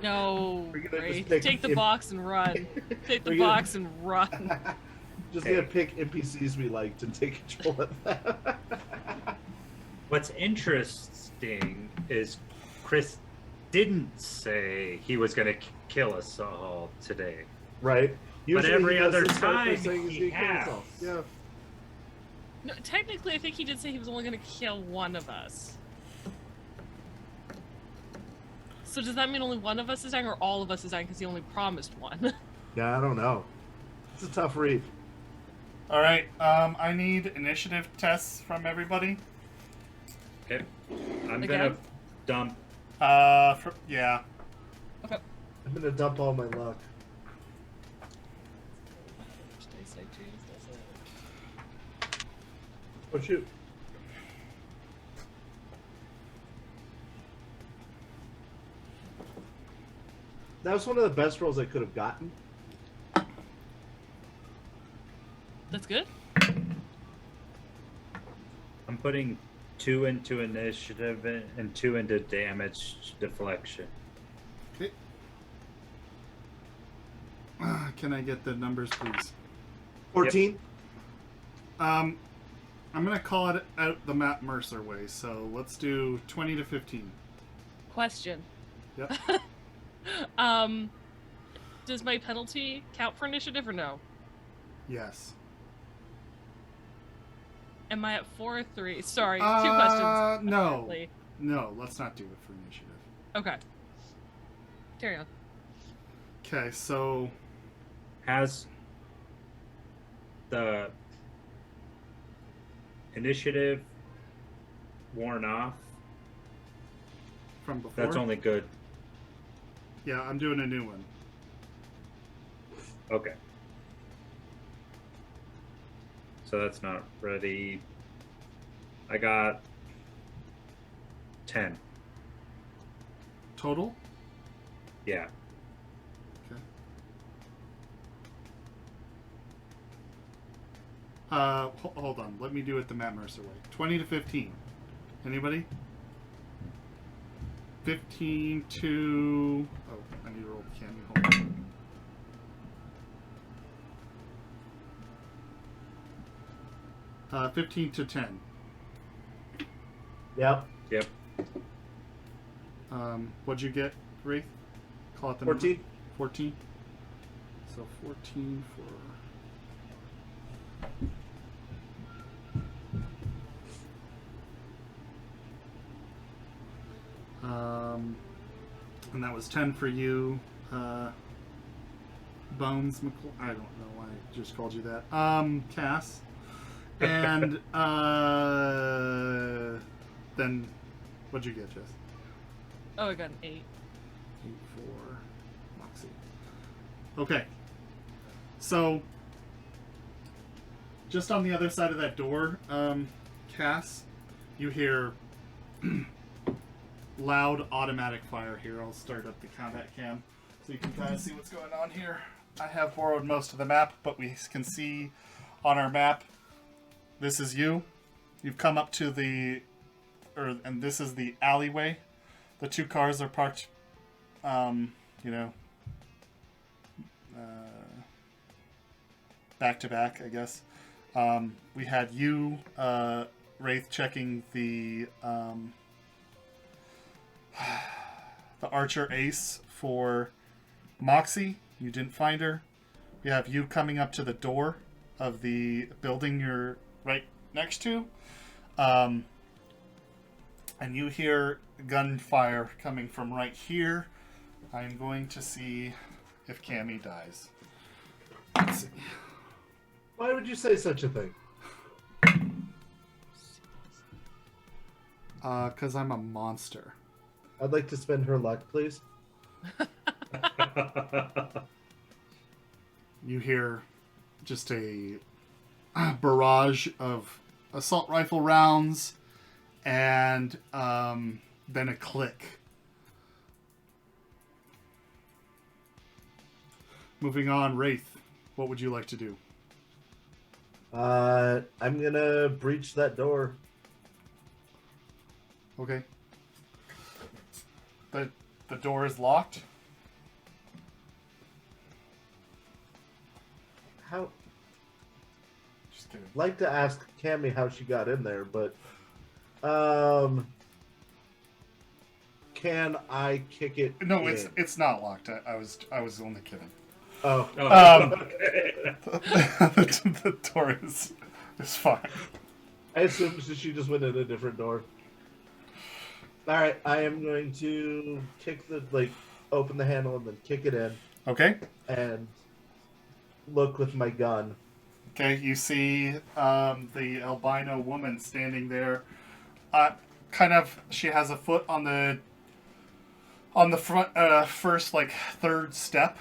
No, We're gonna Wraith. just pick Take the him. box and run. Take the We're gonna- box and run. just Hey. gonna pick NPCs we like to take control of them. What's interesting is Chris didn't say he was going to kill us all today. Right? Usually every he does other this start by time saying he's he gonna kill has. himself. Yeah. No, technically, I think he did say he was only going to kill one of us. So does that mean only one of us is dying, or all of us is dying because he only promised one? Yeah, I don't know. It's a tough read. All right. I need initiative tests from everybody. Okay. I'm Again? going to dump. Yeah. Okay. I'm gonna dump all my luck. Oh shoot. That was one of the best rolls I could have gotten. That's good. I'm putting 2 into initiative and 2 into damage deflection. Okay. Can I get the numbers, please? 14. I'm gonna call it out the Matt Mercer way. So let's do 20 to 15. Question. Yep. Does my penalty count for initiative or no? Yes. Am I at 4 or 3? Sorry, 2 questions. No. apparently. No, let's not do it for initiative. Okay. Carry on. Okay, so Has the initiative worn off? from before. That's only good. Yeah, I'm doing a new one. Okay. So that's not ready. I got 10. Total? Yeah. Okay. Hold on. Let me do it the Matt Mercer way. 20 to 15. Anybody? 15 to... Oh, I need to roll the Cammy. Hold on. 15 to 10. Yep. Yep. What'd you get, Wraith? Call it the 14. number. 14. So 14 for... And that was 10 for you, Bones I don't know why I just called you that. Cass. And then, what'd you get, Jess? Oh, I got an 8. 8 for Moxie. Okay. So, just on the other side of that door, Cass, you hear loud automatic fire here. I'll start up the combat cam so you can kind of see what's going on here. I have borrowed most of the map, but we can see on our map, this is you. You've come up to and this is the alleyway. The two cars are parked, back to back, I guess. We had you, Wraith, checking the Archer Ace for Moxie. You didn't find her. We have you coming up to the door of the building you're right next to. And you hear gunfire coming from right here. I'm going to see if Cammy dies. Let's see. Why would you say such a thing? 'Cause I'm a monster. I'd like to spend her luck, please. You hear just a barrage of assault rifle rounds and then a click. Moving on, Wraith, what would you like to do? I'm gonna breach that door. Okay. The door is locked. How? Just kidding. Like to ask Cammy how she got in there, but can I kick it? No, in? it's not locked. I was only kidding. Oh. The door is fine. I assumed she just went in a different door. All right, I am going to open the handle and then kick it in Okay. and look with my gun. Okay. You see the albino woman standing there. She has a foot on the front first third step,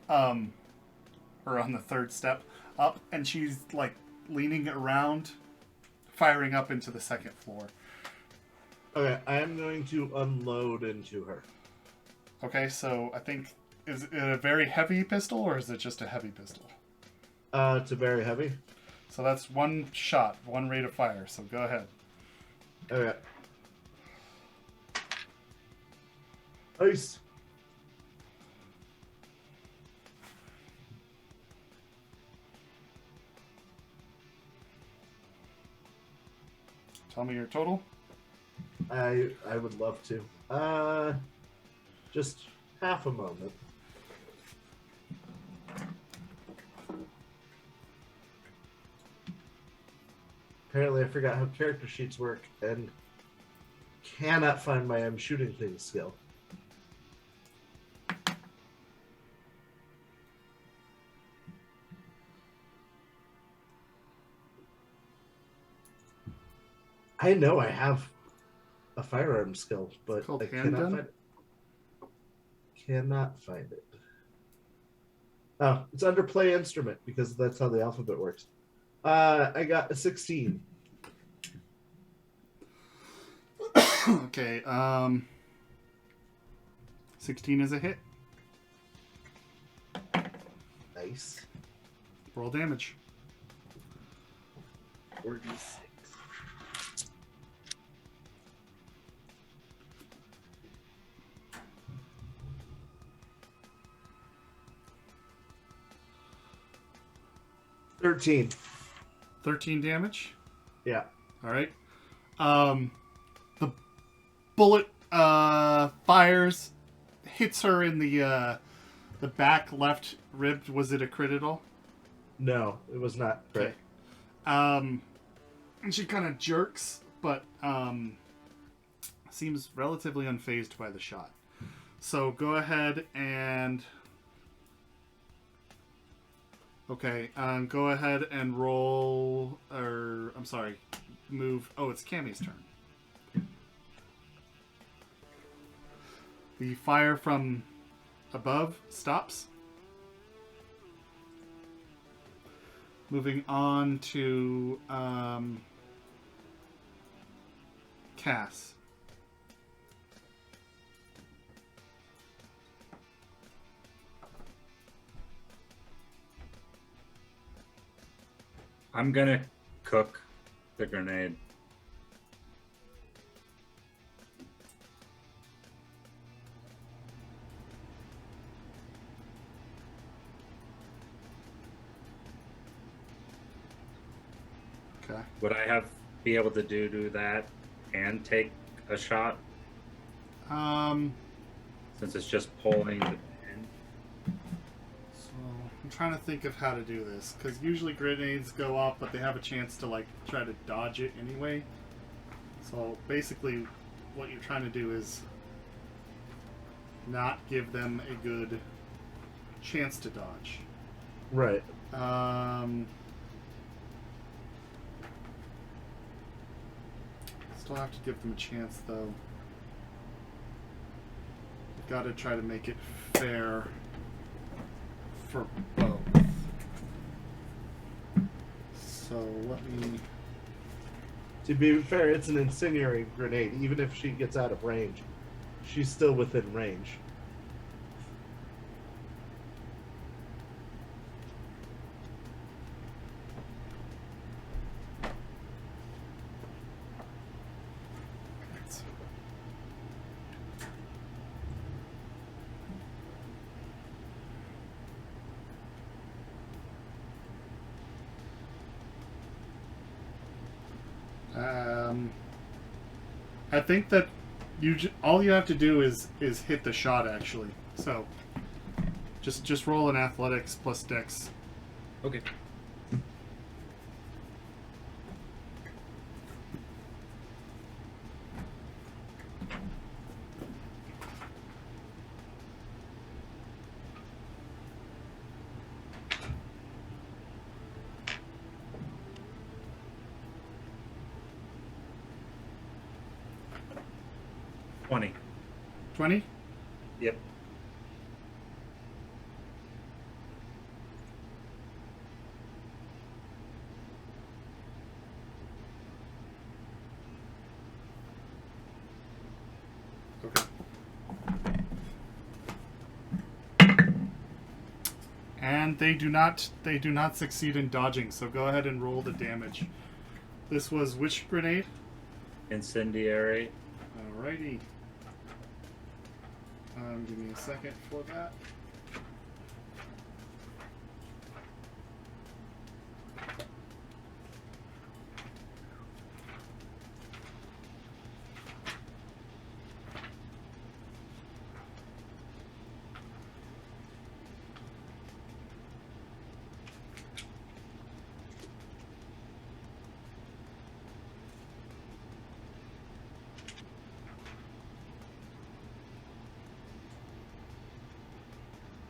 or on the third step up, and she's leaning around, firing up into the second floor. Okay, I am going to unload into her. Okay, so I think, is it a very heavy pistol or is it just a heavy pistol? It's a very heavy. So that's one shot, one rate of fire. So go ahead. Okay. Nice. Tell me your total. I would love to. Just half a moment. Apparently I forgot how character sheets work and cannot find my I'm shooting things skill. I know I have a firearm skill, but called I handgun? cannot find it. Oh, it's under play instrument because that's how the alphabet works. I got a 16. Okay, 16 is a hit. Nice. Roll damage. 46. $13. 13 damage. Yeah. All right. The bullet fires, hits her in the back left rib. Was it a crit at all? No, it was not. Okay. And she kind of jerks, but seems relatively unfazed by the shot. So go ahead and... Okay, go ahead and roll... Or, I'm sorry, move... Oh, it's Cammy's turn. The fire from above stops. Moving on to Cass. I'm gonna cook the grenade. Okay. Would I be able to do that and take a shot since it's just pulling the pin? So I'm trying to think of how to do this, because usually grenades go off, but they have a chance to like try to dodge it anyway. So basically, what you're trying to do is not give them a good chance to dodge. Right. Still have to give them a chance, though. You've got to try to make it fair for both. So let me... To be fair, it's an incendiary grenade. Even if she gets out of range, she's still within range. I think that all you have to do is hit the shot, actually. So just roll an athletics plus dex. Okay. $20. 20? Yep. Okay. And they do not succeed in dodging, so go ahead and roll the damage. This was which grenade? Incendiary. Alrighty. Give me a second for that.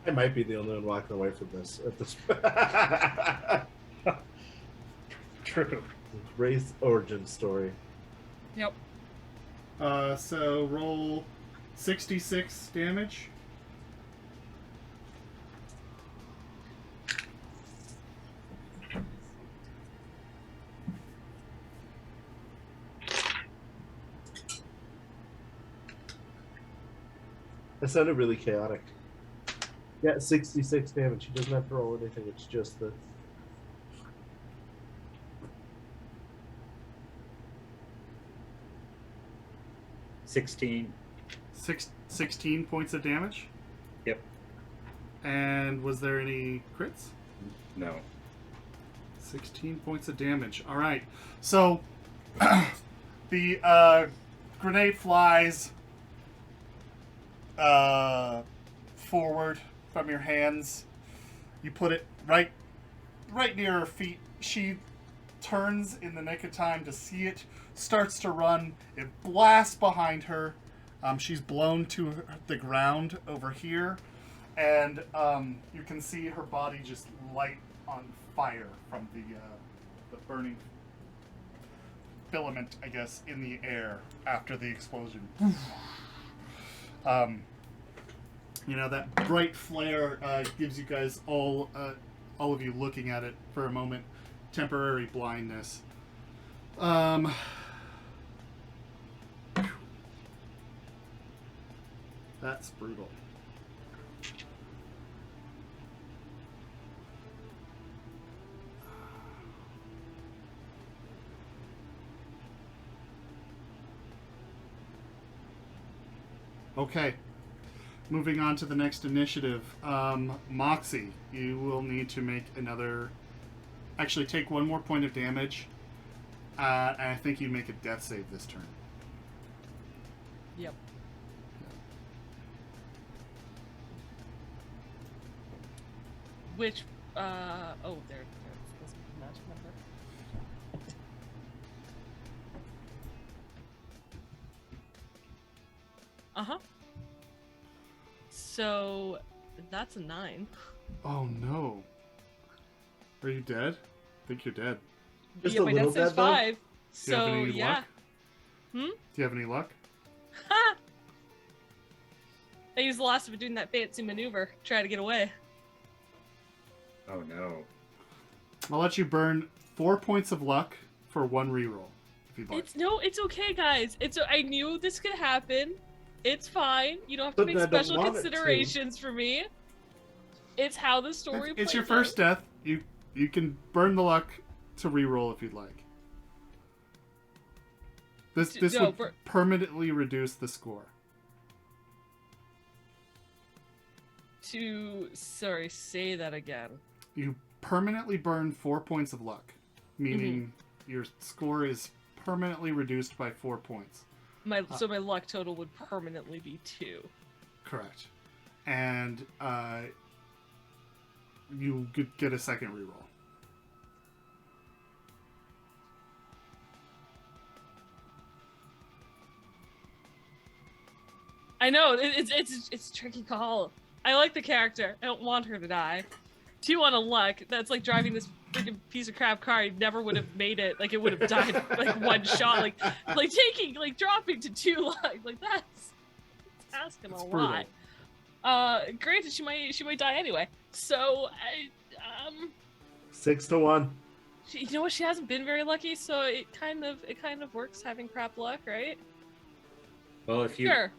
I might be the only one walking away from this at this. True. Ray's origin story. Yep. So roll 66 damage. That sounded really chaotic. Yeah, 66 damage. He doesn't have to roll anything. It's just the... $16. 16 points of damage. Yep. And was there any crits? No. 16 points of damage. All right. So the grenade flies forward from your hands. You put it right near her feet. She turns in the nick of time to see it, starts to run. It blasts behind her. She's blown to the ground over here, and you can see her body just light on fire from the burning filament, I guess, in the air after the explosion. That bright flare gives you guys all of you looking at it for a moment, temporary blindness. That's brutal. Okay. Moving on to the next initiative. Moxie, you will need to make another... Actually, take one more point of damage. And I think you make a death save this turn. Yep. Which, there this magic number. Uh-huh. So, that's a 9. Oh, no. Are you dead? I think you're dead. Just yeah, a my little death says dead, though? 5. Do you have So, any yeah. luck? Do you have any luck? Ha! I used the last of it doing that fancy maneuver. Try to get away. Oh no. I'll let you burn 4 points of luck for 1 reroll, if you'd like. It's okay, guys. I knew this could happen. It's fine. You don't have to But make I don't special want it to. considerations for me. It's how the story plays. It's your first death. You can burn the luck to reroll if you'd like. This would permanently reduce the score. Sorry, say that again. You permanently burn 4 points of luck, meaning your score is permanently reduced by 4 points. So my luck total would permanently be 2. Correct. And you could get a second reroll. I know it's a tricky call. I like the character. I don't want her to die. 2 on a luck. That's like driving this freaking piece of crap car. I never would have made it. Like it would have died like one shot. Like dropping to 2 luck. Like that's asking a lot. Granted, she might die anyway. So 6 to 1. you know what? She hasn't been very lucky, so it kind of works having crap luck, right? Well, if you Sure.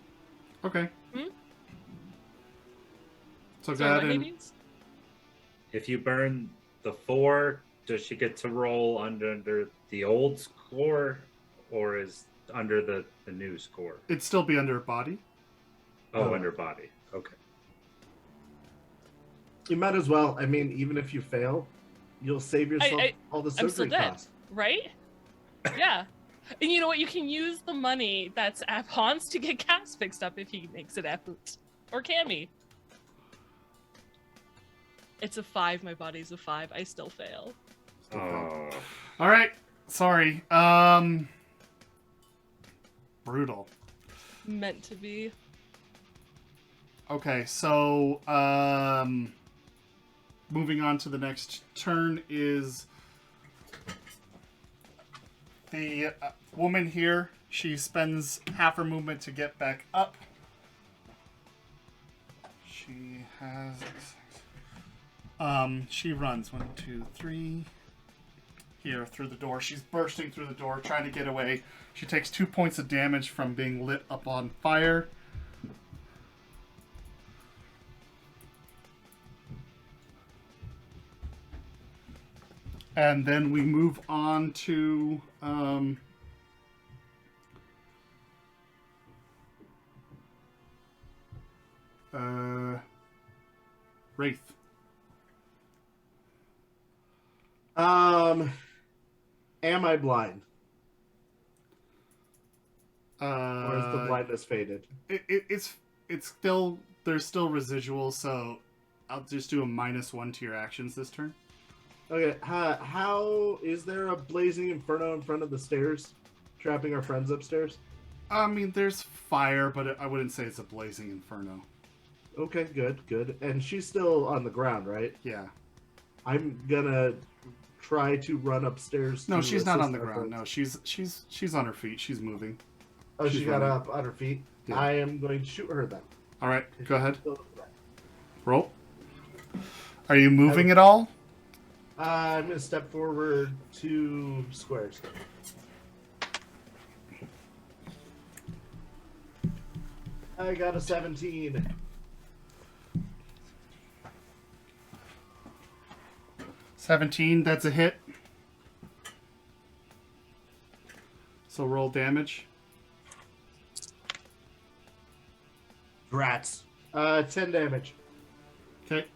Okay. So Sorry, go ahead what, and Hades? if you burn the 4, does she get to roll under the old score, or is under the new score? it'd still be under body. Oh. Under body. Okay. You might as well. I mean, even if you fail, you'll save yourself all the I'm still surgery dead, costs. right? Yeah. And you know what? You can use the money that's at Hans to get Cass fixed up if he makes it out. Or Cammy. It's a 5. My body's a 5. I still fail. Oh. All right. Sorry. Brutal. Meant to be. Okay, so moving on to the next turn is the woman here. She spends half her movement to get back up. She has... she runs 1, 2, 3 here through the door. She's bursting through the door, trying to get away. She takes 2 points of damage from being lit up on fire. And then we move on to Wraith. Am I blind? Or is the blindness faded? It's still, there's still residual, so I'll just do a -1 to your actions this turn. Okay, how is there a blazing inferno in front of the stairs, trapping our friends upstairs? I mean, there's fire, but I wouldn't say it's a blazing inferno. Okay, good. And she's still on the ground, right? Yeah. I'm gonna try to run upstairs. No, to she's not assist on the our ground. friends. No, she's on her feet. She's moving. Oh, she's she got running. up on her feet. Yeah. I am going to shoot her then. All right, go ahead. Still- Roll. Are you moving at all? I'm gonna step forward 2 squares. I got a 17. That's a hit. So roll damage. Rats. 10 damage. Okay.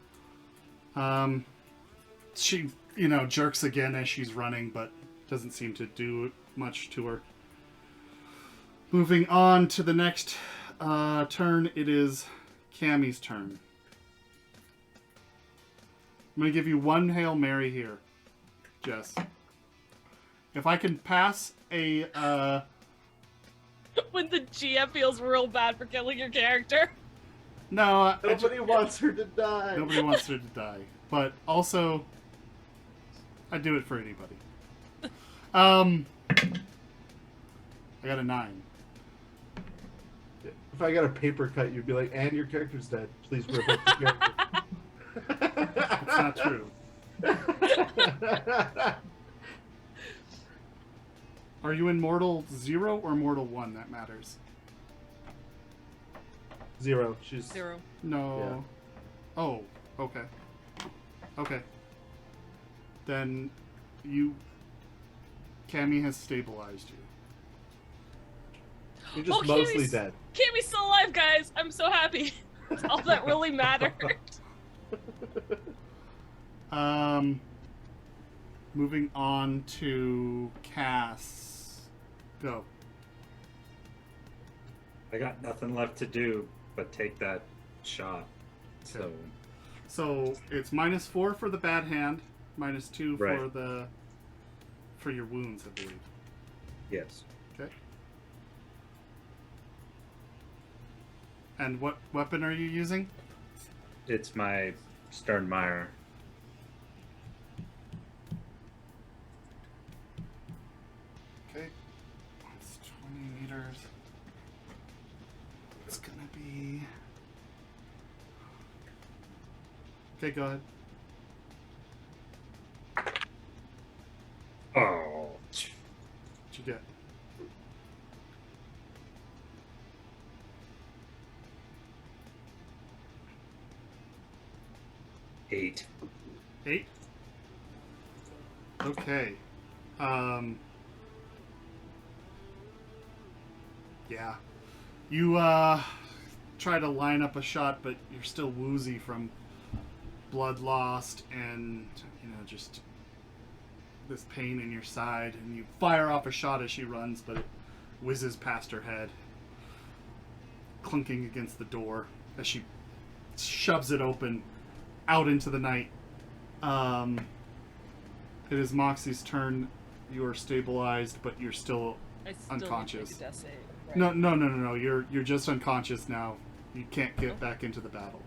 She, jerks again as she's running, but doesn't seem to do much to her. Moving on to the next turn, it is Cammy's turn. I'm going to give you one Hail Mary here, Jess. If I can pass a... When the GM feels real bad for killing your character. No, Nobody wants her to die. nobody wants her to die. But also, I do it for anybody. I got a 9. If I got a paper cut, you'd be like, and your character's dead. Please rip up the character. That's not true. Are you in Mortal 0 or Mortal 1? That matters. 0. She's 0. No. Yeah. Oh, okay. Okay. Then Cammy has stabilized you. You're just Oh, mostly Cammy's- dead. Cammy's still alive, guys. I'm so happy. That's all that really mattered. Moving on to Cass. Go. I got nothing left to do but take that shot. So So it's -4 for the bad hand, -2 Right. for your wounds, I believe. yes. Okay. And what weapon are you using? It's my Sternmeyer. Okay. It's 20 meters. It's gonna be... Okay, go ahead. Oh. What'd you get? Eight. 8? Okay. Yeah. You try to line up a shot, but you're still woozy from blood lost and, just this pain in your side. And you fire off a shot as she runs, but it whizzes past her head, clunking against the door as she shoves it open out into the night. It is Moxie's turn. You are stabilized, but you're still I still unconscious. Need to make a death save, right? No. You're just unconscious now. You can't get back into the battle.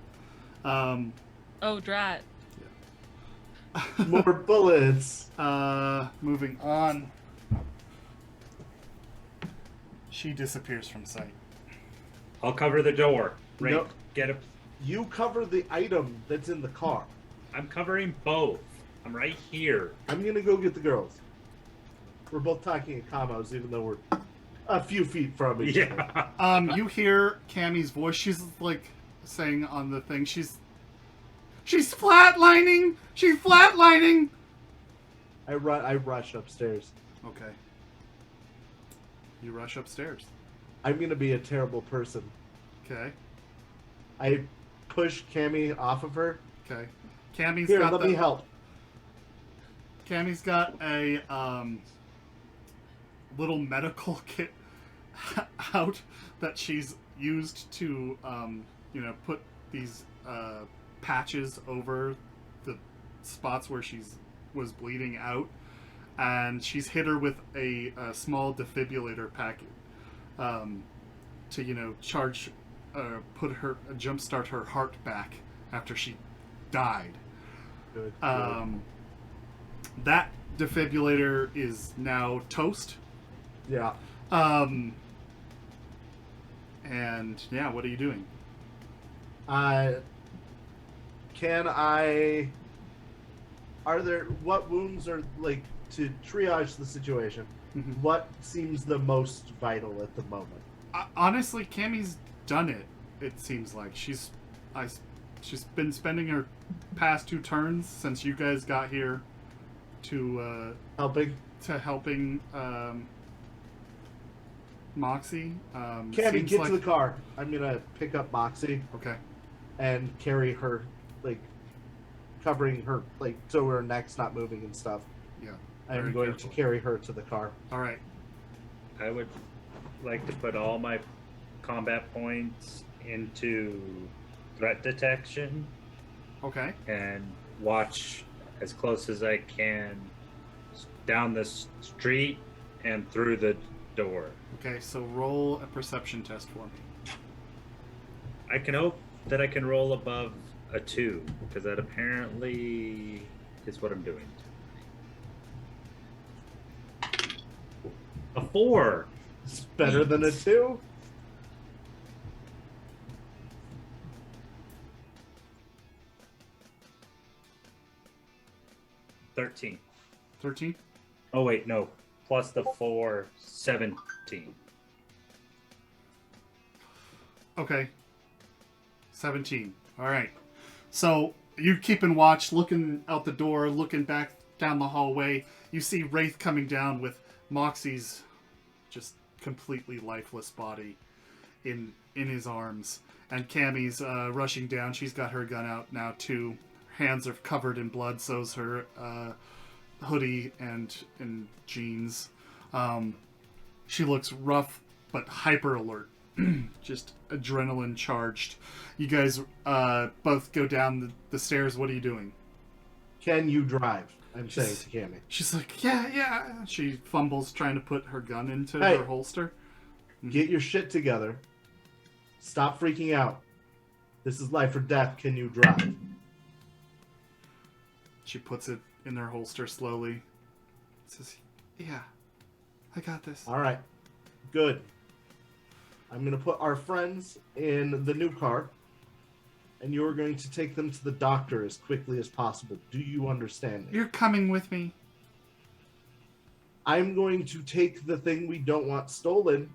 Oh, drat. More bullets. Moving on. She disappears from sight. I'll cover the door. Right. Nope. Get a. You cover the item that's in the car. I'm covering both. I'm right here. I'm gonna go get the girls. We're both talking in combos, even though we're a few feet from each other. Yeah. You hear Cammy's voice. She's like saying on the thing. She's flatlining. She's flatlining. I rush upstairs. Okay. You rush upstairs. I'm gonna be a terrible person. Okay. I push Cammy off of her. Okay. Cammy's Here, got let me help. Cammy's got a little medical kit out that she's used to put these patches over the spots where was bleeding out, and she's hit her with a small defibrillator packet to charge, jumpstart her heart back after she died. Good. That defibrillator is now toast. Yeah. And yeah, what are you doing? What wounds are, like, to triage the situation, Mhm. what seems the most vital at the moment? Honestly, Cammy's done it. It seems like she's been spending her past 2 turns since you guys got here to Helping? helping Moxie. Cammy, get to the car. I'm gonna pick up Moxie Okay. and carry her, like, covering her, like, so her neck's not moving and stuff. Yeah. I'm Very going careful. to carry her to the car. All right. I would like to put all my combat points into threat detection Okay. and watch as close as I can down the street and through the door. Okay. So roll a perception test for me. I can hope that I can roll above a 2, because that apparently is what I'm doing. A 4. It's better than a 2. 13. 13. Oh wait, no. Plus the 4, 17. Okay. 17. All right. So you keeping watch, looking out the door, looking back down the hallway. You see Wraith coming down with Moxie's just completely lifeless body in his arms, and Cammy's rushing down. She's got her gun out now too. Hands are covered in blood. So's her hoodie and jeans. She looks rough but hyper alert. Just adrenaline charged. You guys both go down the stairs. What are you doing? Can you drive? I'm saying to Cammy. She's like, yeah. She fumbles trying to put her gun into Hey. her holster. Get your shit together. Stop freaking out. This is life or death. Can you drive? She puts it in her holster slowly. Says, yeah, I got this. All right. Good. I'm going to put our friends in the new car, and you're going to take them to the doctor as quickly as possible. Do you understand me? You're coming with me. I'm going to take the thing we don't want stolen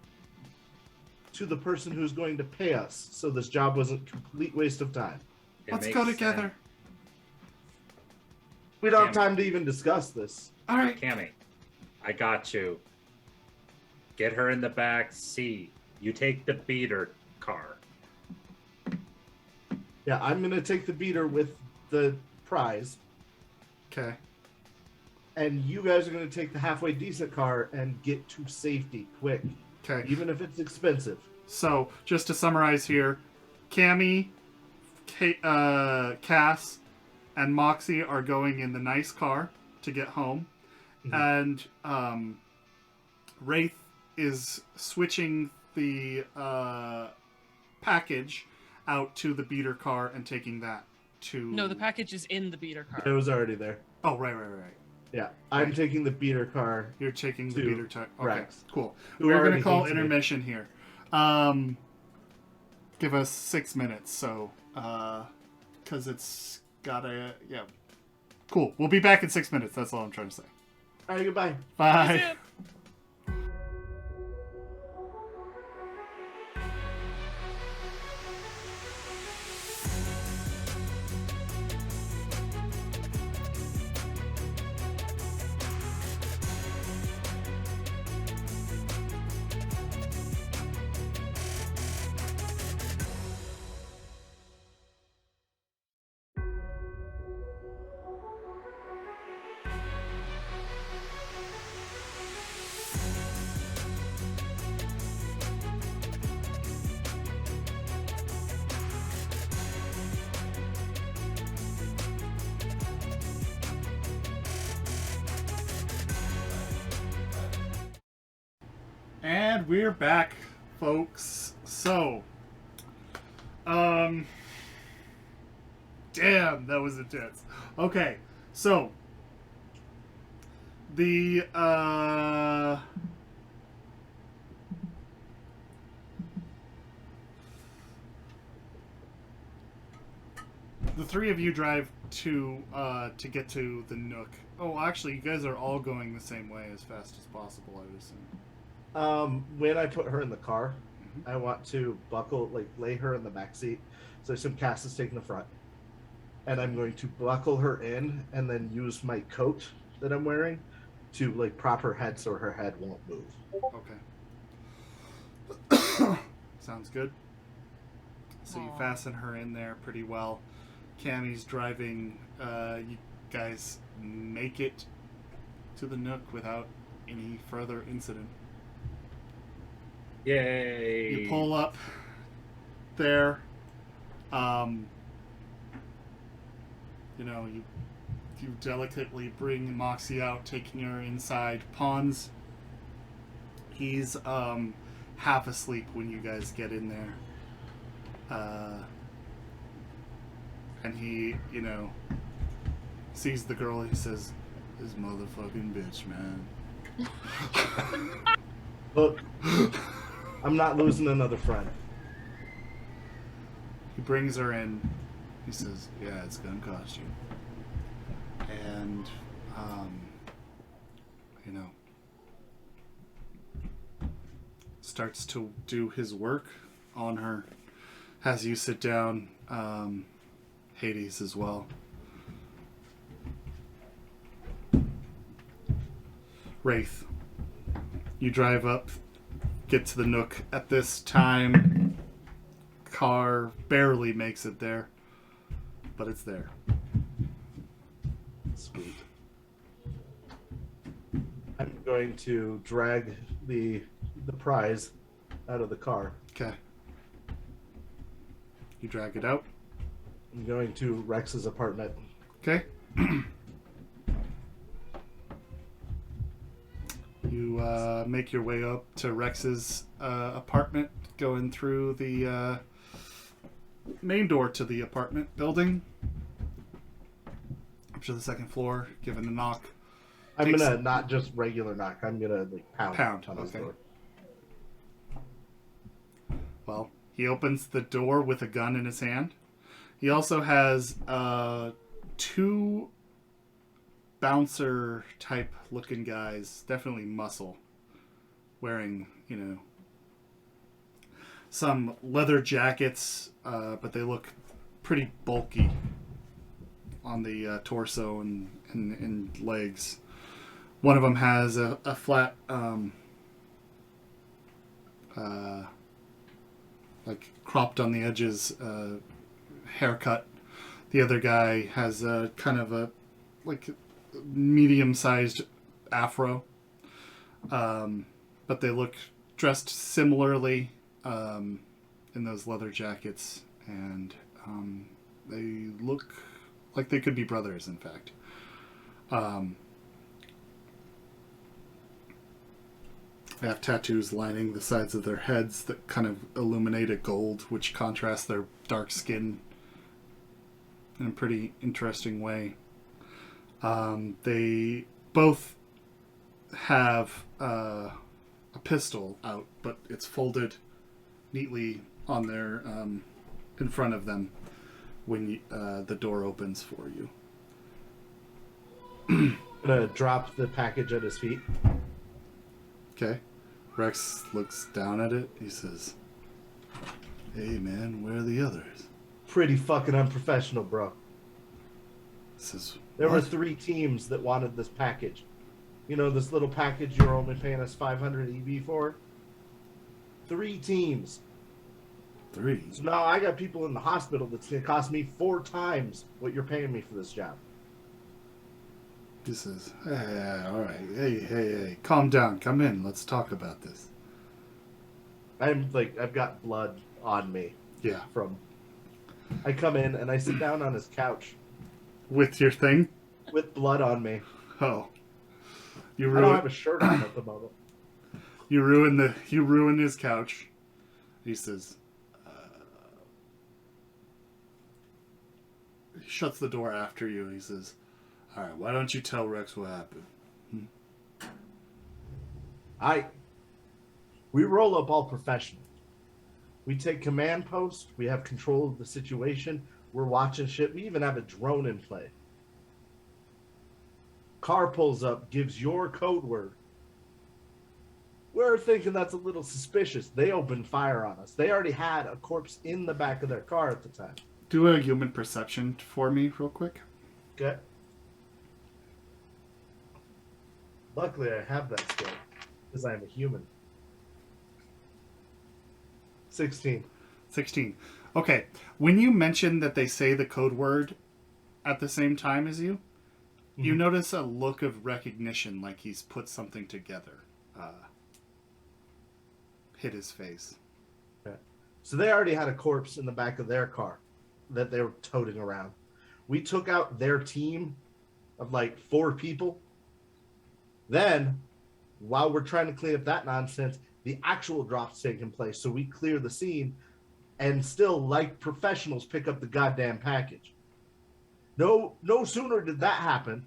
to the person who's going to pay us, so this job wasn't a complete waste of time. It Let's makes go together. sense. We don't have Damn it. time to even discuss this. All right. Cammy, I got you. Get her in the back seat. You take the beater car. Yeah, I'm going to take the beater with the prize, Okay. and you guys are going to take the halfway decent car and get to safety quick, Okay. even if it's expensive. So, just to summarize here, Cammy, Cass, and Moxie are going in the nice car to get home. And Wraith is switching the package out to the beater car and taking that to... No, the package is in the beater It car. was already there. Oh, right. Yeah, I'm taking the beater car. You're taking the To beater car. Okay, Rex, cool. who We're going already to call hates me. intermission here. Give us 6 minutes, so... Because it's gotta... Yeah. Cool. We'll be back in 6 minutes. That's all I'm trying to say. All right, goodbye. Bye. That's it. And we're back folks. So, damn, that was intense. Okay, so the three of you drive to get to the Nook. Oh, actually, you guys are all going the same way as fast as possible, I would assume. When I put her in the car, Mhm. I want to lay her in the back seat. So some Cass is taking the front. And I'm going to buckle her in and then use my coat that I'm wearing to prop her head so her head won't move. Okay. Sounds good. So you Aw. fasten her in there pretty well. Cammy's driving. You guys make it to the Nook without any further incident. Yay! You pull up there. You delicately bring Moxie out, taking her inside. Pawns, he's half asleep when you guys get in there. And he, sees the girl and he says, "This motherfucking bitch, man." Look, I'm not losing another friend. He brings her in. He says, "Yeah, it's gonna cost you." And, starts to do his work on her. Has you sit down, Hades as well. Wraith, you drive up, get to the Nook. At this time, car barely makes it there, but it's there. Sweet. I'm going to drag the prize out of the car. Okay. You drag it out. I'm going to Rex's apartment. Okay. You make your way up to Rex's apartment, going through the main door to the apartment building. Up to the second floor, giving a knock. I'm Takes- gonna not just regular knock. I'm gonna pound on his okay. door. Well, he opens the door with a gun in his hand. He also has two bouncer type looking guys, definitely muscle, wearing, some leather jackets, but they look pretty bulky on the torso and legs. One of them has a flat, cropped on the edges haircut. The other guy has a kind of a medium-sized afro, but they look dressed similarly in those leather jackets, and they look like they could be brothers, in fact. They have tattoos lining the sides of their heads that kind of illuminate a gold, which contrasts their dark skin in a pretty interesting way. They both have a pistol out, but it's folded neatly on their in front of them when the door opens for you. I'm gonna drop the package at his feet. Okay. Rex looks down at it. He says, "Hey, man, where are the others?" Pretty fucking unprofessional, bro. He says, There were "What?" 3 teams that wanted this package. This little package you're only paying us 500 EV for? 3 teams. 3. So now I got people in the hospital that's going to cost me 4 times what you're paying me for this job. He says, "Hey, all right. Hey. Calm down. Come in. Let's talk about this." I've got blood on me Yeah. I come in and I sit down on his couch With your thing? with blood on me. Oh. You I don't have a ruin shirt on at the moment. you ruin his couch. He says, he shuts the door after you. He says, all right, why don't you tell Rex what happened? We roll up all professional. We take command post. We have control of the situation. We're watching shit. We even have a drone in play. Car pulls up, gives your code word. We're thinking that's a little suspicious. They opened fire on us. They already had a corpse in the back of their car at the time. Do a human perception for me real quick. Okay. Luckily, I have that skill because I am a human. 16. 16. Okay. When you mention that they say the code word at the same time as you, you notice a look of recognition, like he's put something together. Hit his face. Okay. So they already had a corpse in the back of their car that they were toting around. We took out their team of like 4 people. Then, while we're trying to clean up that nonsense, the actual drop's taking place. So we clear the scene and still, like professionals, pick up the goddamn package. No sooner did that happen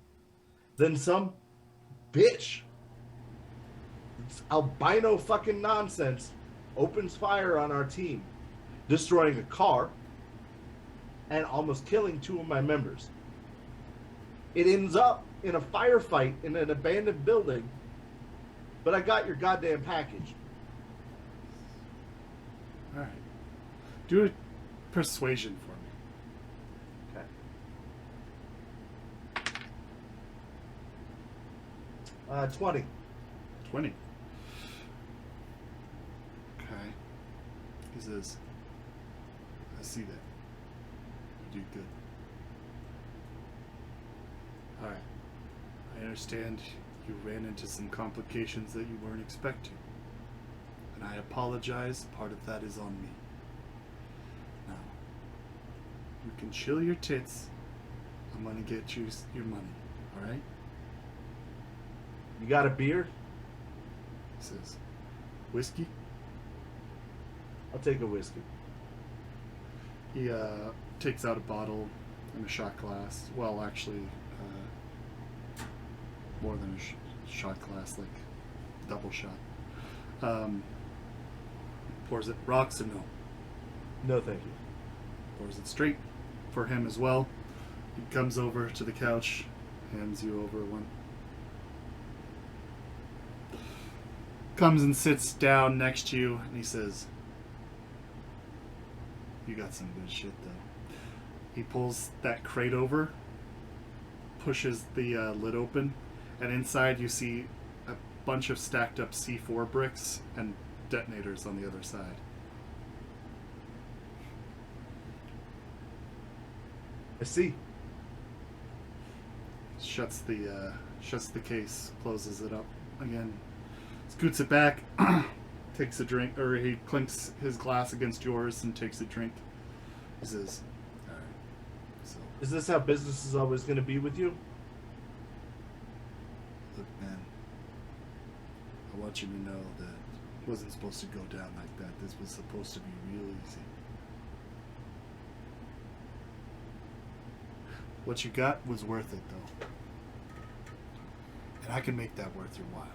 than some bitch, it's albino fucking nonsense, opens fire on our team, destroying a car and almost killing 2 of my members. It ends up in a firefight in an abandoned building, but I got your goddamn package. All right. Do a persuasion for me. Okay. 20. 20. Okay. He says, I see that. You do good. Alright. I understand you ran into some complications that you weren't expecting. And I apologize. Part of that is on me. Now, you can chill your tits. I'm gonna get you your money. Alright? You got a beer? He says, whiskey? I'll take a whiskey. He takes out a bottle and a shot glass. Well, actually, more than a shot glass, like double shot. Pours it. Rocks or no? No, thank you. Pours it straight for him as well. He comes over to the couch, hands you over one. Comes and sits down next to you, and he says, you got some good shit, though. He pulls that crate over, pushes the lid open, and inside you see a bunch of stacked up C4 bricks and detonators on the other side. I see. Shuts the case, closes it up again, scoots it back, takes a drink, or he clinks his glass against yours and takes a drink. He says, alright, so Is this how business is always going to be with you? look, man, I want you to know that it wasn't supposed to go down like that. This was supposed to be real easy. What you got was worth it, though. And I can make that worth your while.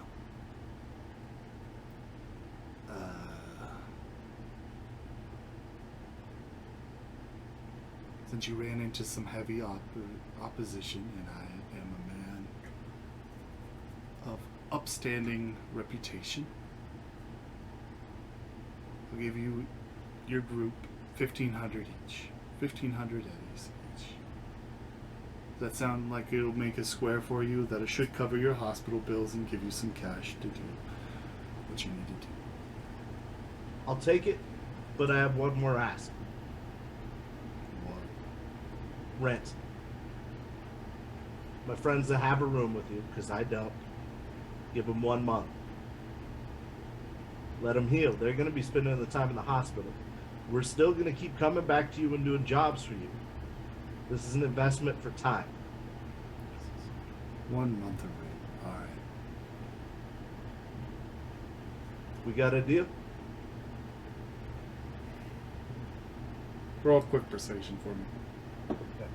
Since you ran into some heavy opposition, and I am a man of upstanding reputation, I'll give you your group 1,500 each. 1,500 eddies each. Does that sound like it'll make a square for you? That it should cover your hospital bills and give you some cash to do what you need to do. I'll take it, but I have one more ask. What? Rent. My friends that have a room with you, because I don't, give them 1 month. Let them heal. They're going to be spending the time in the hospital. We're still going to keep coming back to you and doing jobs for you. This is an investment for time. 1 month of rent. Alright. We got a deal? Roll a quick persuasion for me. Okay.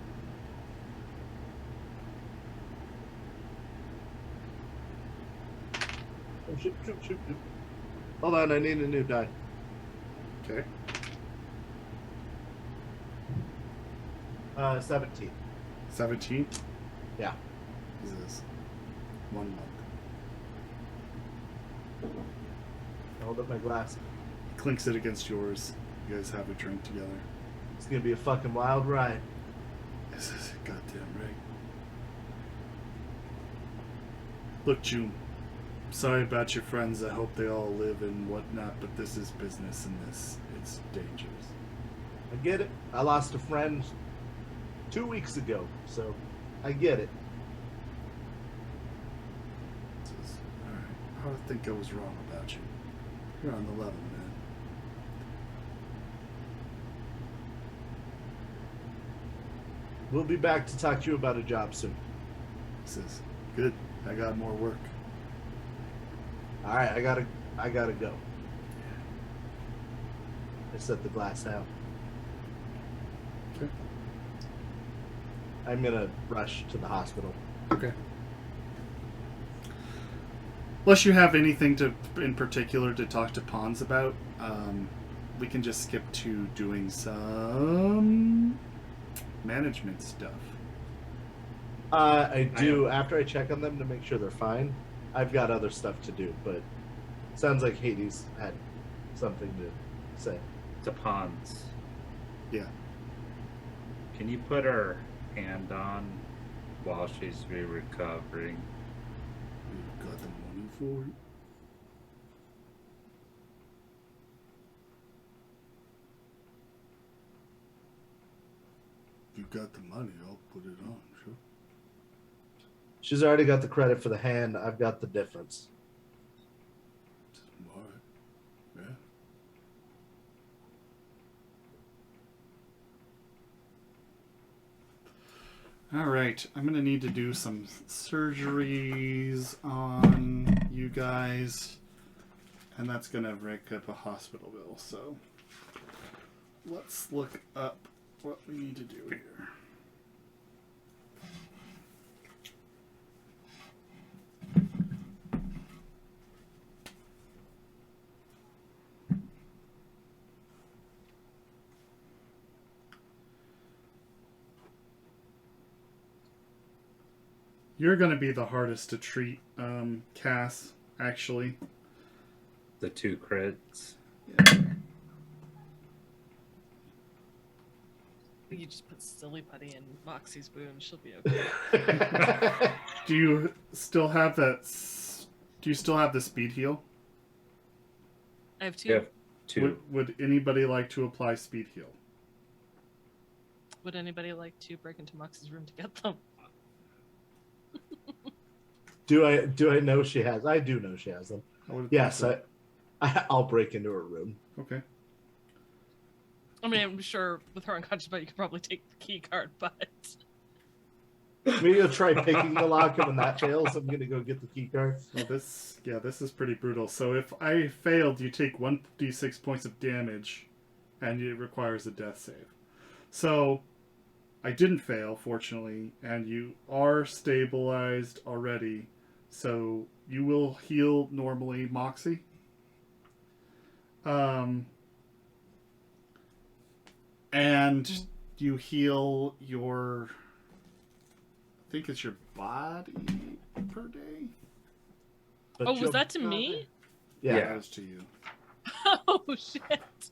Oh, shoot. Hold on, I need a new die. Okay. 17. 17? Yeah. Jesus. 1 month. I hold up my glass. Clinks it against yours. You guys have a drink together. It's gonna be a fucking wild ride. This is goddamn right. Look, June. Sorry about your friends. I hope they all live and whatnot, but this is business and it's dangerous. I get it. I lost a friend 2 weeks ago, so I get it. Alright. I think I was wrong about you. You're on the level, man. We'll be back to talk to you about a job soon. He says, good. I got more work. All right, I gotta go. I set the glass down. Okay. I'm gonna rush to the hospital. Okay. Unless you have anything in particular to talk to Pons about, we can just skip to doing some management stuff. I do. After I check on them to make sure they're fine, I've got other stuff to do. But sounds like Hades had something to say. To Pons. Yeah. Can you put her hand on while she's recovering? You got the money for it? You got the money, I'll put it on, sure. She's already got the credit for the hand. I've got the difference. Alright. Yeah. Alright, I'm gonna need to do some surgeries on you guys. And that's gonna rake up a hospital bill, so let's look up what we need to do here. You're going to be the hardest to treat, Cass, actually. The 2 crits. Yeah. You just put Silly Putty in Moxie's wound. She'll be okay. Do you still have that? Do you still have the speed heal? I have 2. You have 2. Would anybody like to apply speed heal? Would anybody like to break into Moxie's room to get them? Do I know she has? I do know she has them. Yes, think I'll break into her room. so. Okay. I mean, I'm sure with her unconscious, but you could probably take the key card, but Maybe I'll try picking the lock, and when that fails, I'm gonna go get the key card. Well, this is pretty brutal. So if I failed, you take 1d6 points of damage, and it requires a death save. So I didn't fail, fortunately, and you are stabilized already. So you will heal normally, Moxie. And you heal your, I think it's your body per day. But oh, was your that to body- me? Yeah. That was to you. Oh shit!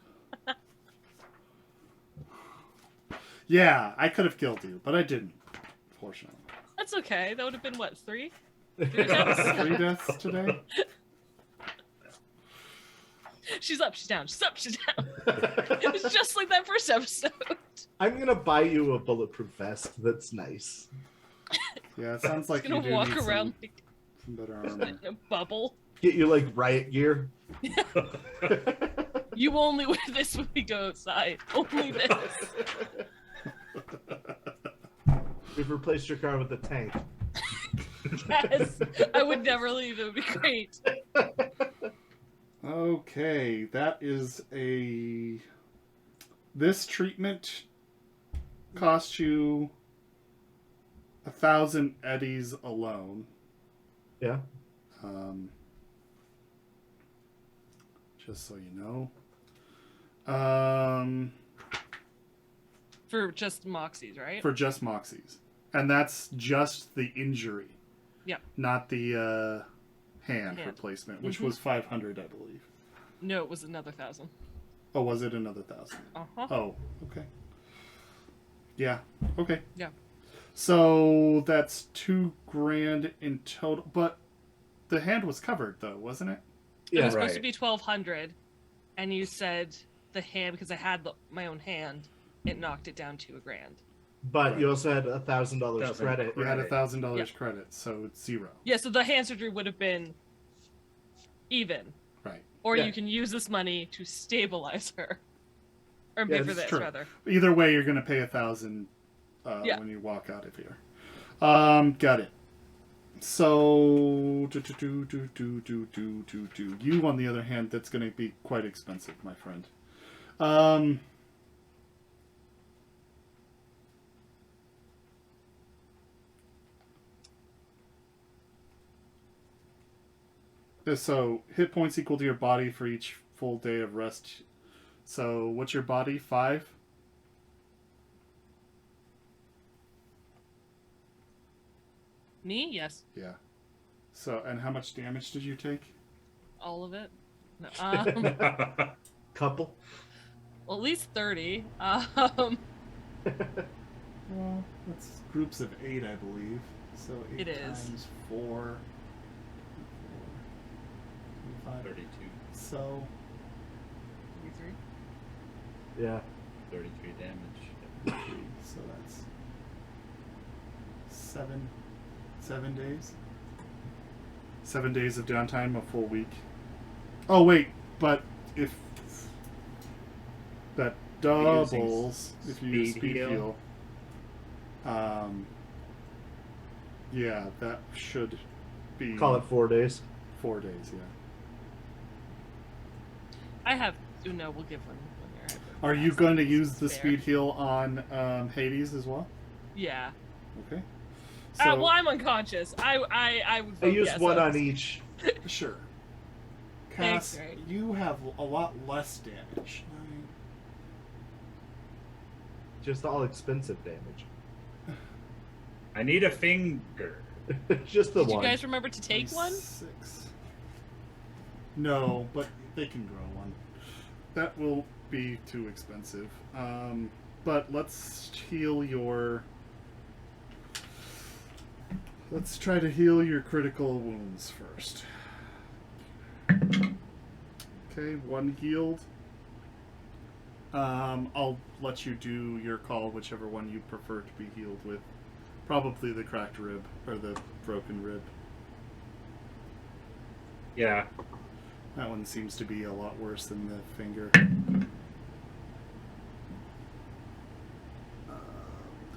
Yeah, I could have killed you, but I didn't, fortunately. That's okay. That would have been what, 3? 3 deaths today? She's up, she's down. She's up, she's down. It's just like that first episode. I'm gonna buy you a bulletproof vest. That's nice. Yeah, it sounds like She's you gonna do walk need around some better like, armor. in a bubble. Get you like riot gear. You only wear this when we go outside. Only this. We've replaced your car with a tank. Yes, I would never leave. It would be great. Okay, that is a This treatment costs you 1,000 eddies alone. Yeah. Just so you know. For just Moxies, right? For just Moxies. And that's just the injury. Yeah. Not the hand replacement, which was 500, I believe. No, it was another 1,000. Oh, was it another 1,000? Uh-huh. Oh, okay. Yeah. Okay. Yeah. So that's $2,000 in total. But the hand was covered, though, wasn't it? It Yeah. was supposed to Right. be 1,200, and you said the hand, because I had my own hand, it knocked it down to $1,000. But you also had $1,000 credit. You had Right. $1,000 credit, so it's 0. Yeah, so the hand surgery would have been even. Right. Or Yeah. you can use this money to stabilize her. Or pay Yeah, for it's this, true. rather. Either way, you're going to pay 1,000 Yeah. when you walk out of here. Got it. So, you, on the other hand, that's going to be quite expensive, my friend. So, hit points equal to your body for each full day of rest. So, what's your body? 5? Me? Yes. Yeah. So, and how much damage did you take? All of it. No, Couple. well, at least 30. Well, that's groups of 8, I believe. So 8 It is. times 4, 25. 32. So 33. Yeah. 33 damage. so that's 7 days. 7 days of downtime, a full week. Oh wait, but if that doubles, if you use speed speed heal. heal, yeah, that should be Call it 4 days. 4 days. Yeah. I have. Oh, no, we'll give one here. Are you going to use the Fair. speed heal on Hades as well? Yeah. Okay. Well, I'm unconscious. I would. I vote used yes one on on this. each. Sure. Thanks, Cass, Ray. you have a lot less damage. 9. Just all expensive damage. I need a finger. Just the Did you one. guys remember to take one? 6. No, but they can grow one. That will be too expensive. But let's heal your. Let's try to heal your critical wounds first. Okay, 1 healed. I'll let you do your call, whichever one you prefer to be healed with. Probably the cracked rib, or the broken rib. Yeah. That one seems to be a lot worse than the finger.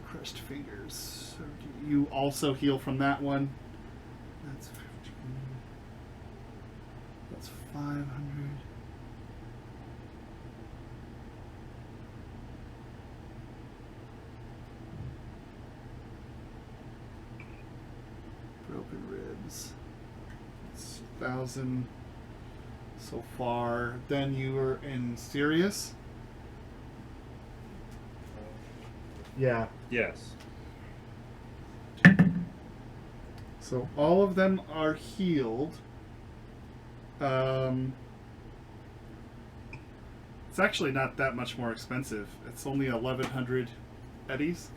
Crushed fingers. So do you also heal from that one? That's 15. That's 500. Broken ribs. It's 1,000 so far. Then you are in Sirius. Yeah. Yes. So all of them are healed. It's actually not that much more expensive. It's only 1,100 eddies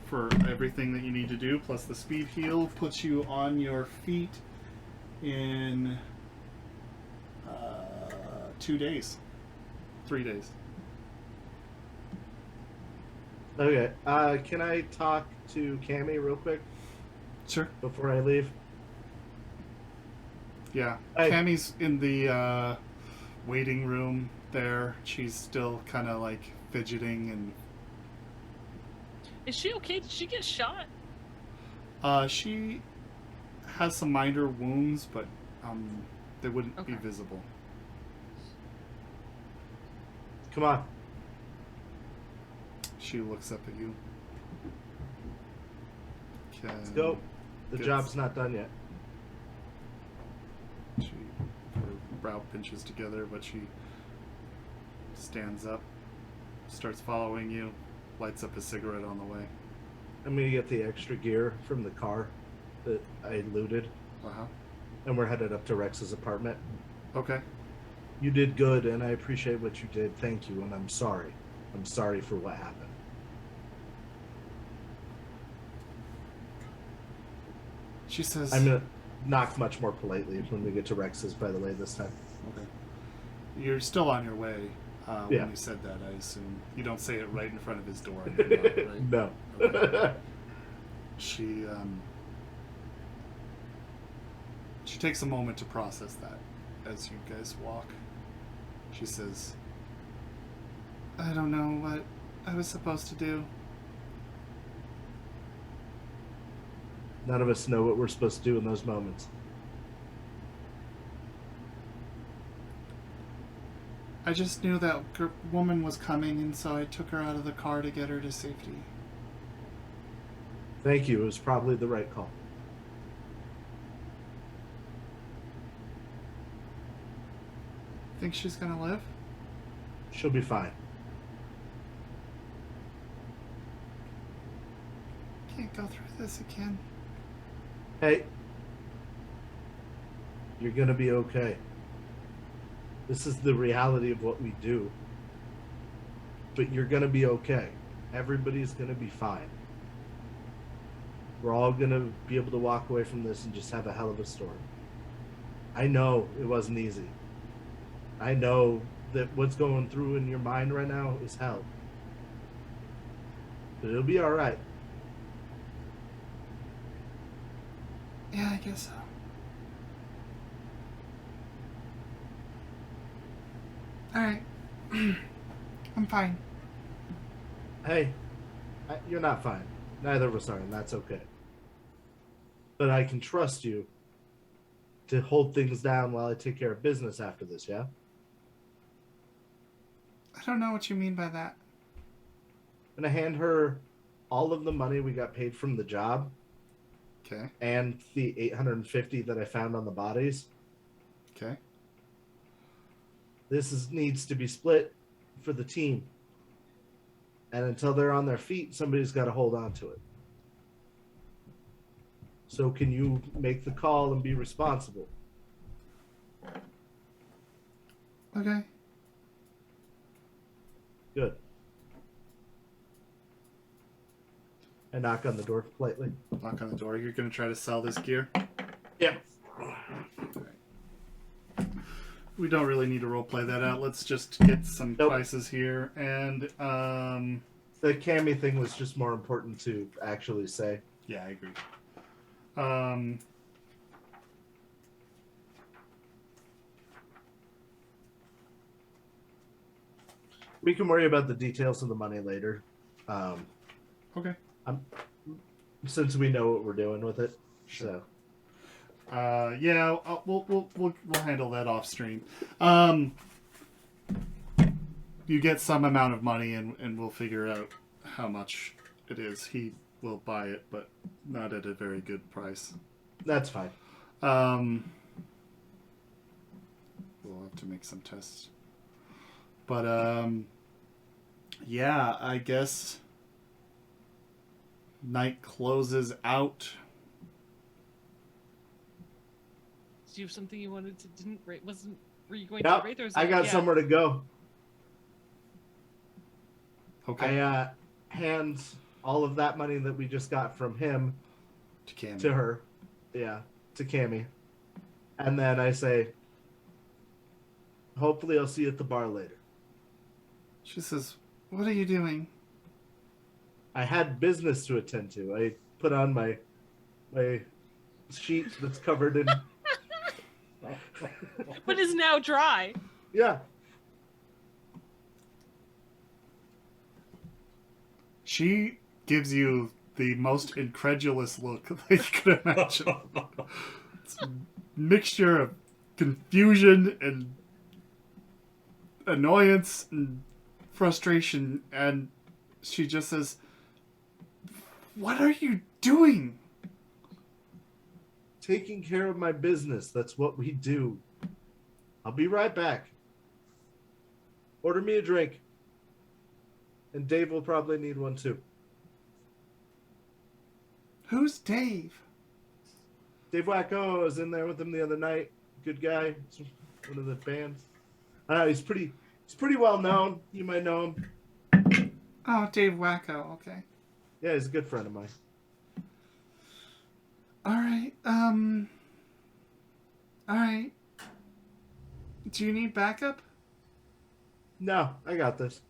for everything that you need to do, plus the speed heal puts you on your feet in 2 days. 3 days. Okay. Can I talk to Cammy real quick Sure. before I leave? Yeah. Hey. Cammy's in the waiting room there. She's still kind of like fidgeting and Is she okay? Did she get shot? she has some minor wounds, but they wouldn't be Okay. visible. Come on. She looks up at you. Let's go. The Good. job's not done yet. Her brow pinches together, but she stands up, starts following you, lights up a cigarette on the way. I'm gonna get the extra gear from the car that I looted, Uh-huh. and we're headed up to Rex's apartment. Okay. You did good, and I appreciate what you did. Thank you, and I'm sorry. I'm sorry for what happened. She says... I'm gonna knock much more politely when we get to Rex's, by the way, this time. Okay. You're still on your way when Yeah. you said that, I assume. You don't say it right in front of his door, right? No. Okay. She takes a moment to process that as you guys walk. She says, I don't know what I was supposed to do. None of us know what we're supposed to do in those moments. I just knew that woman was coming, and so I took her out of the car to get her to safety. Thank you. It was probably the right call. Think she's gonna live? She'll be fine. Can't go through this again. Hey. You're gonna be okay. This is the reality of what we do. But you're gonna be okay. Everybody's gonna be fine. We're all gonna be able to walk away from this and just have a hell of a story. I know it wasn't easy. I know that what's going through in your mind right now is hell. But it'll be alright. Yeah, I guess so. Alright. I'm fine. Hey, you're not fine. Neither of us are, and that's okay. But I can trust you to hold things down while I take care of business after this, yeah? I don't know what you mean by that. I'm gonna hand her all of the money we got paid from the job Okay. and the $850 that I found on the bodies. Okay. This needs to be split for the team. And until they're on their feet, somebody's got to hold on to it. So can you make the call and be responsible? Okay. Good. I knock on the door politely. Knock on the door. You're going to try to sell this gear? Yeah. We don't really need to roleplay that out. Let's just get some Nope. prices here. And, The Cammy thing was just more important to actually say. yeah, I agree. We can worry about the details of the money later. Okay. Since we know what we're doing with it. Sure. So. Yeah, we'll handle that off stream. You get some amount of money, and we'll figure out how much it is. He will buy it, but not at a very good price. That's fine. We'll have to make some tests. But yeah, I guess night closes out. Do you have something you wanted to didn't rate? Wasn't were you going Yep, to rate? Or was I that- got yeah. somewhere to go. Okay. I hand all of that money that we just got from him To Cammy. to her. Yeah, to Cammy. And then I say, hopefully I'll see you at the bar later. She says, "What are you doing?" I had business to attend to. I put on my sheet that's covered in... But is now dry. Yeah. She gives you the most incredulous look that you could imagine. It's a mixture of confusion and annoyance and frustration, and she just says, "What are you doing?" Taking care of my business. That's what we do. I'll be right back. Order me a drink. And Dave will probably need one too. Who's Dave? Dave Wacko was in there with him the other night. Good guy. One of the bands. He's pretty well known. You might know him. Oh, Dave Wacko. Okay. Yeah, he's a good friend of mine. All right. All right. Do you need backup? No, I got this.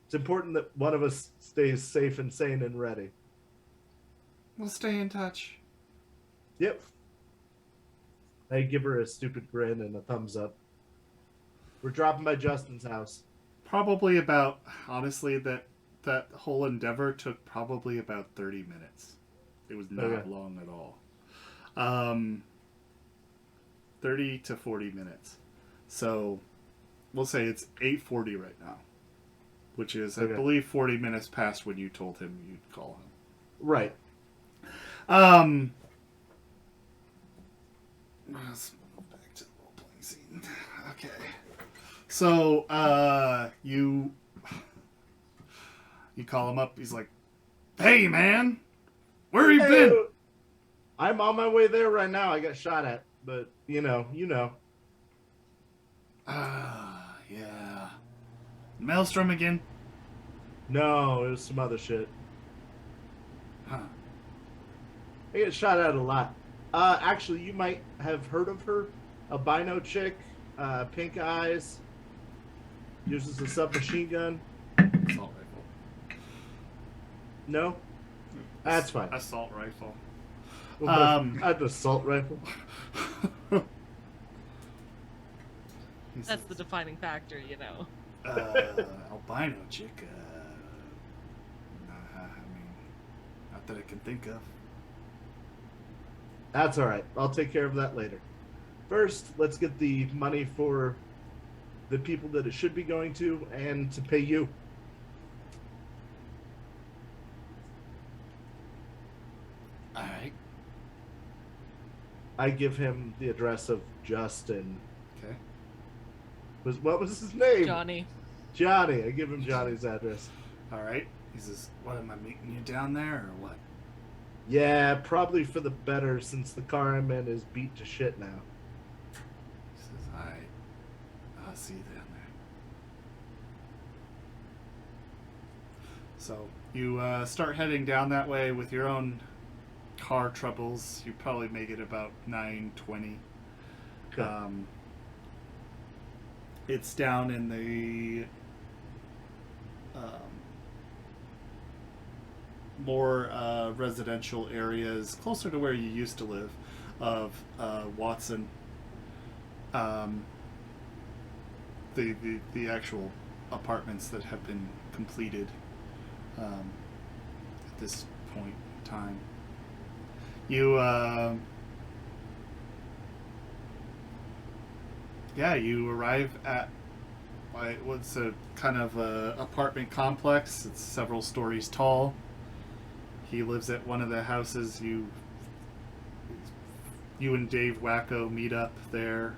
It's important that one of us stays safe and sane and ready. We'll stay in touch. Yep. I give her a stupid grin and a thumbs up. We're dropping by Justin's house. Probably about, honestly, that whole endeavor took probably about 30 minutes. It was not long at all. 30 to 40 minutes. So we'll say it's 8:40 right now, which is, I believe, 40 minutes past when you told him you'd call him. Right. Let's move back to the role-playing scene. Okay. So, you call him up. He's like, "Hey, man, where you been?" I'm on my way there right now. I got shot at, but you know. Yeah. Maelstrom again? No, it was some other shit. Huh. I get shot at a lot. Actually, you might have heard of her. Albino chick, pink eyes, uses a submachine gun. Assault rifle. No? That's fine. Assault rifle. An assault rifle. That's the defining factor, you know. Albino chick. I mean, not that I can think of. That's all right. I'll take care of that later. First, let's get the money for the people that it should be going to and to pay you. All right. I give him the address of Justin. Okay. What was his name? Johnny. Johnny. I give him Johnny's address. All right. He says, "What, am I meeting you down there or what?" Yeah, probably for the better since the car I'm in is beat to shit now. He says, "All right. I'll see you down there." So you start heading down that way with your own car troubles. You probably make it about 9:20. Okay. It's down in the more residential areas, closer to where you used to live, of Watson. The actual apartments that have been completed at this point in time. You you arrive at what's a kind of a apartment complex. It's several stories tall. He lives at one of the houses. You and Dave Wacko meet up there,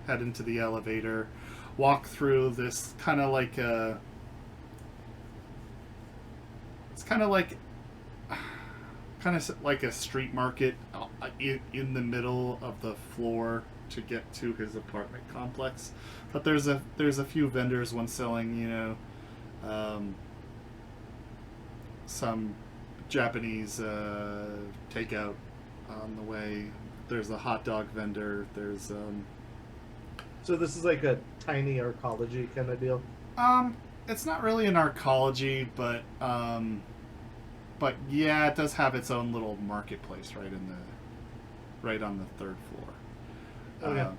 head into the elevator, walk through this kind of like a... It's kind of like a street market in the middle of the floor to get to his apartment complex. But there's a few vendors, one selling, some Japanese takeout on the way. There's a hot dog vendor. There's So this is like a tiny arcology kind of deal? It's not really an arcology, but yeah, it does have its own little marketplace right on the third floor. Okay.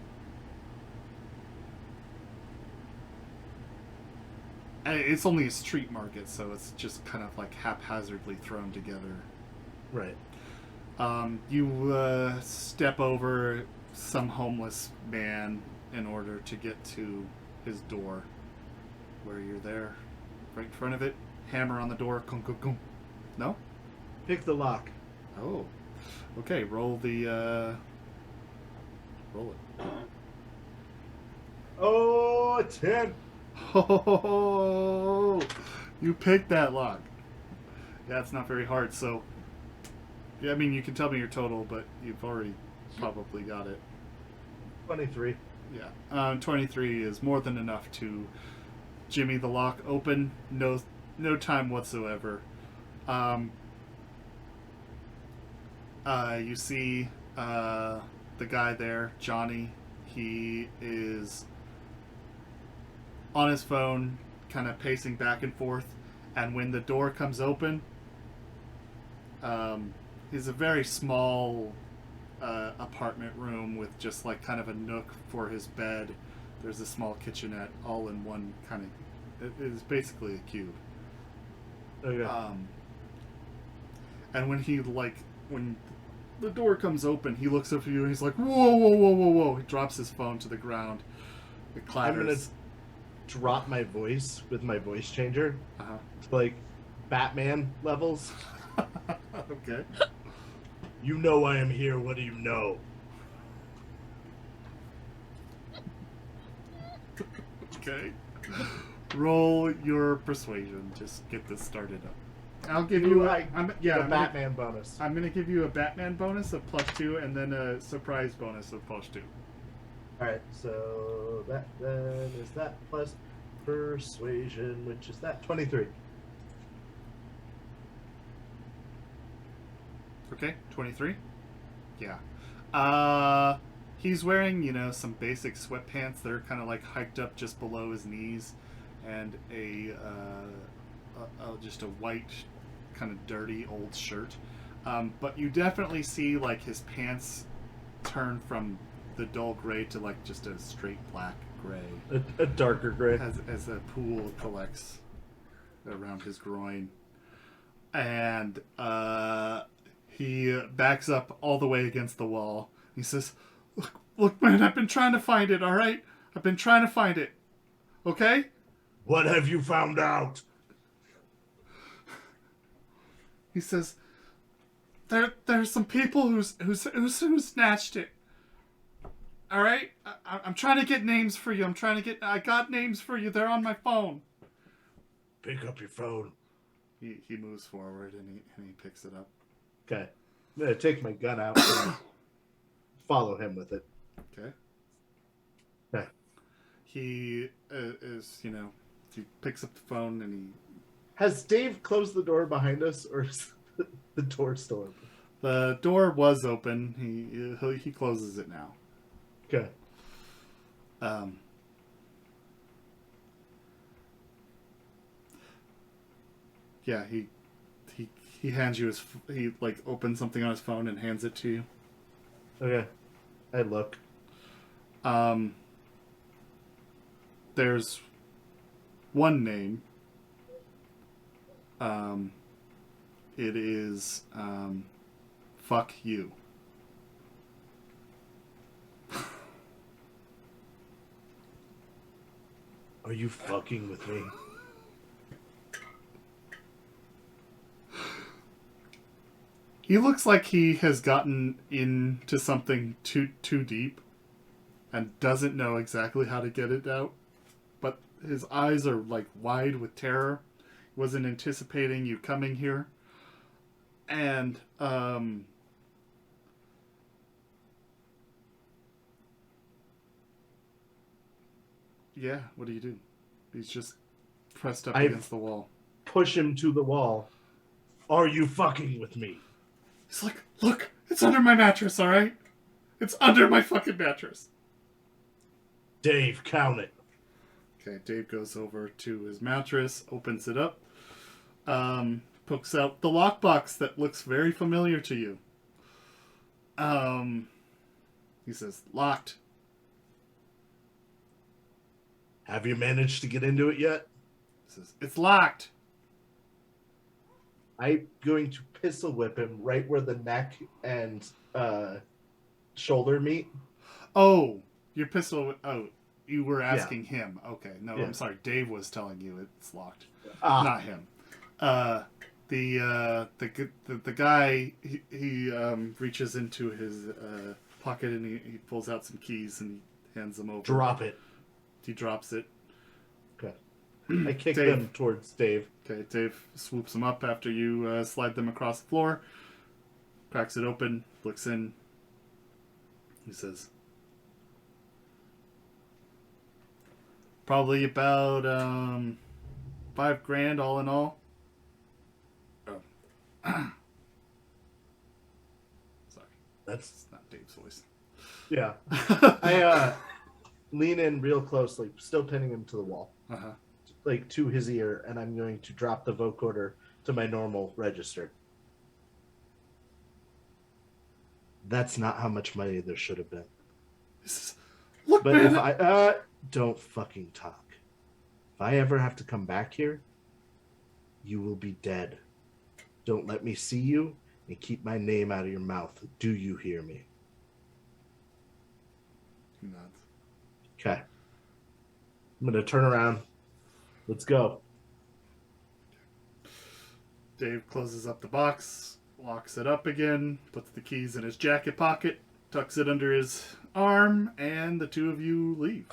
It's only a street market, so it's just kind of like haphazardly thrown together. Right. You step over some homeless man in order to get to his door, where you're there. right in front of it. Hammer on the door. Gung, gung, gung. No? Pick the lock. Oh. Okay, roll the, roll it. Oh, 10. Oh, you picked that lock. Yeah, it's not very hard, so... Yeah, I mean, you can tell me your total, but you've already probably got it. 23. Yeah. 23 is more than enough to jimmy the lock open. No time whatsoever. You see the guy there, Johnny. He is on his phone, kind of pacing back and forth. And when the door comes open, he's a very small apartment room with just like kind of a nook for his bed. There's a small kitchenette, all in one kind of. It is basically a cube. Okay. And when when the door comes open, he looks up at you and he's like, "Whoa, whoa, whoa, whoa, whoa!" He drops his phone to the ground. It clatters. I'm gonna drop my voice with my voice changer to like Batman levels. Okay. You know I am here. What do you know? Okay. Roll your persuasion. Just get this started up. I'll give you The Batman bonus. I'm gonna give you a Batman bonus of +2 and then a surprise bonus of +2. Alright, so that then is that plus persuasion, which is that 23. Okay, 23? Yeah. He's wearing, some basic sweatpants that are kind of like hiked up just below his knees, and just a white, kind of dirty old shirt. But you definitely see like his pants turn from the dull gray to like just a straight black gray. A darker gray. As a pool collects around his groin. And he backs up all the way against the wall. He says, Look, man, I've been trying to find it, all right? I've been trying to find it. Okay? What have you found out? He says, there's some people who snatched it. All right? I'm trying to get names for you. I got names for you. They're on my phone. Pick up your phone. He moves forward and he picks it up. Okay. I'm going to take my gun out and follow him with it. Okay. Okay. He he picks up the phone and he... Has Dave closed the door behind us, or is the door still open? The door was open. He closes it now. Okay. Yeah, he hands you he opens something on his phone and hands it to you. Okay. I look. There's one name. It is fuck you. Are you fucking with me? He looks like he has gotten into something too deep and doesn't know exactly how to get it out. But his eyes are wide with terror. He wasn't anticipating you coming here. And yeah, what do you do? He's just pressed up against the wall. Push him to the wall. Are you fucking with me? He's like, look, it's under my mattress, all right? It's under my fucking mattress. Dave, count it. Okay, Dave goes over to his mattress, opens it up, pokes out the lockbox that looks very familiar to you. He says, locked. Have you managed to get into it yet? He says, it's locked. I'm going to pistol whip him right where the neck and shoulder meet. Oh, your pistol. Oh, you were asking him. Okay, no, Yeah. I'm sorry. Dave was telling you it's locked. Not him. The guy he reaches into his pocket and he pulls out some keys and he hands them over. Drop it. He drops it. Okay. I kick Dave. them towards Dave. Okay, Dave swoops them up after you slide them across the floor, cracks it open, looks in. He says, probably about $5,000 all in all. Oh. Sorry, That's not Dave's voice. yeah. I lean in real closely, still pinning him to the wall, Uh-huh. like to his ear, and I'm going to drop the vocoder to my normal register. That's not how much money there should have been. Look, But man. if I don't fucking talk. If I ever have to come back here, you will be dead. Don't let me see you and keep my name out of your mouth. Do you hear me? He nods. Okay. I'm gonna turn around. Let's go. Dave closes up the box, locks it up again, puts the keys in his jacket pocket, tucks it under his arm, and the two of you leave.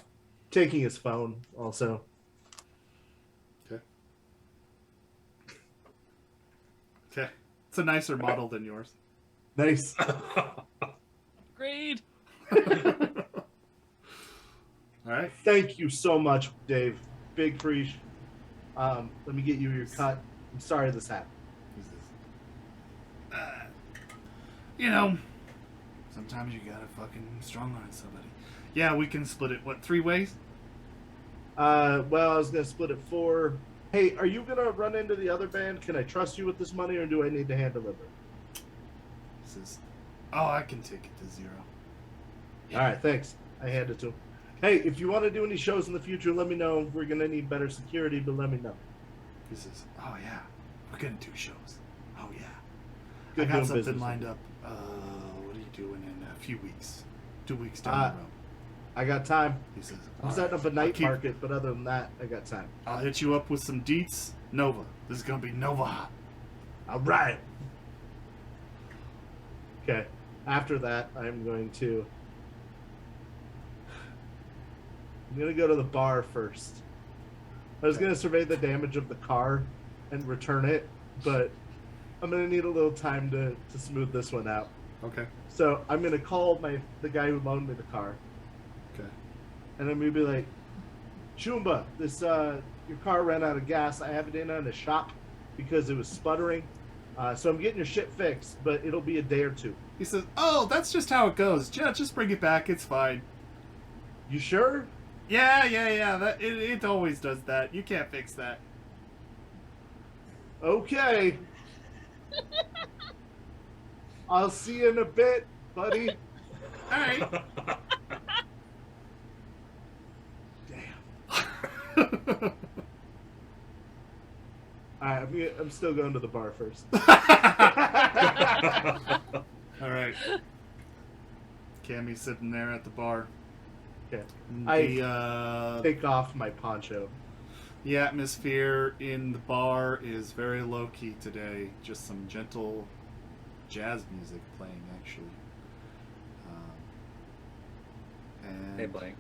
Taking his phone also. Okay. Okay. It's a nicer model than yours. Nice. Great. All right. Thank you so much, Dave. Big preach. Let me get you your cut. I'm sorry this happened. He says, you know, sometimes you gotta fucking strong arm somebody. Yeah, we can split it, what, 3 ways? Well, I was gonna split it 4. Hey, are you gonna run into the other band? Can I trust you with this money, or do I need to hand deliver? He says, oh, I can take it to 0. All right, thanks. I hand it to him. Hey, if you want to do any shows in the future, let me know. We're gonna need better security, but let me know. He says, oh yeah, we're gonna do shows. Oh yeah. Good I got doing something business. lined up. What are you doing in a few weeks? 2 weeks down the road. I got time. He says, I'm "All setting right, up a I'll night keep- market, but other than that, I got time. I'll hit you up with some deets. Nova. This is gonna be Nova hot. All right. Okay. After that, I'm going to go to the bar first. I was going to survey the damage of the car and return it, but I'm going to need a little time to smooth this one out. Okay. So I'm going to call the guy who loaned me the car, Okay. and I'm going to be like, Chumba, this your car ran out of gas. I have it in a shop because it was sputtering. So I'm getting your shit fixed, but it'll be a day or 2. He says, oh, that's just how it goes. Just bring it back. It's fine. You sure? Yeah. That it always does that. You can't fix that. Okay. I'll see you in a bit, buddy. All right. Damn. Alright, I'm still going to the bar first. All right. Cammy's sitting there at the bar. Okay. The, Take off my poncho. the atmosphere in the bar is very low key today. Just some gentle jazz music playing, actually. And Hey, Blake.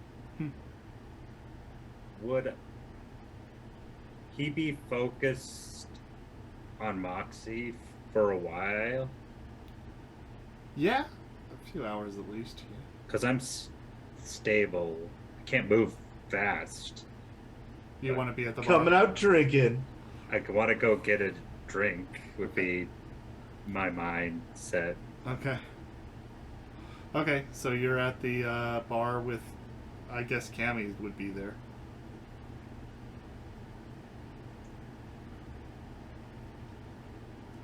Would he be focused on Moxie for a while? yeah, a few hours at least. Yeah. Because I'm stable. I can't move fast. You want to be at the Coming bar? out drinking. I want to go get a drink would be my mindset. Okay. Okay, so you're at the bar with, I guess Cammy would be there.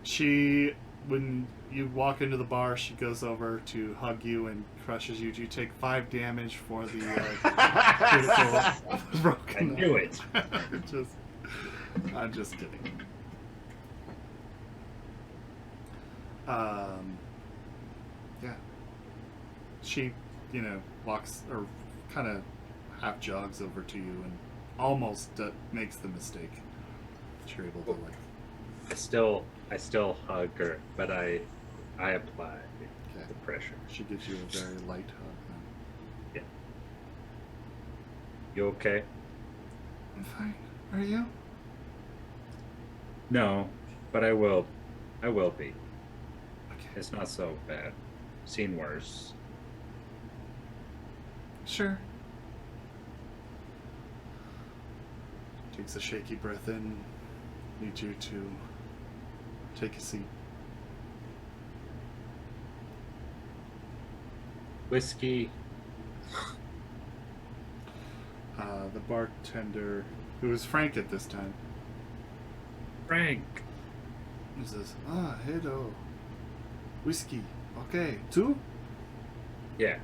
She, when you walk into the bar, she goes over to hug you and crushes you. You take 5 damage for the critical broken. I knew it. I'm just kidding. Yeah. She, walks or kind of half jogs over to you and almost makes the mistake. That you're able to like. I still hug her, but I apply Okay. the pressure. She gives you a very light hug. Then. You okay? I'm fine. Are you? No, but I will be. Okay. It's not so bad. Seen worse. Sure. Takes a shaky breath in. Need you to take a seat. Whiskey. The bartender, who is Frank at this time, Frank. he says, hello. Whiskey. Okay. 2? Yeah.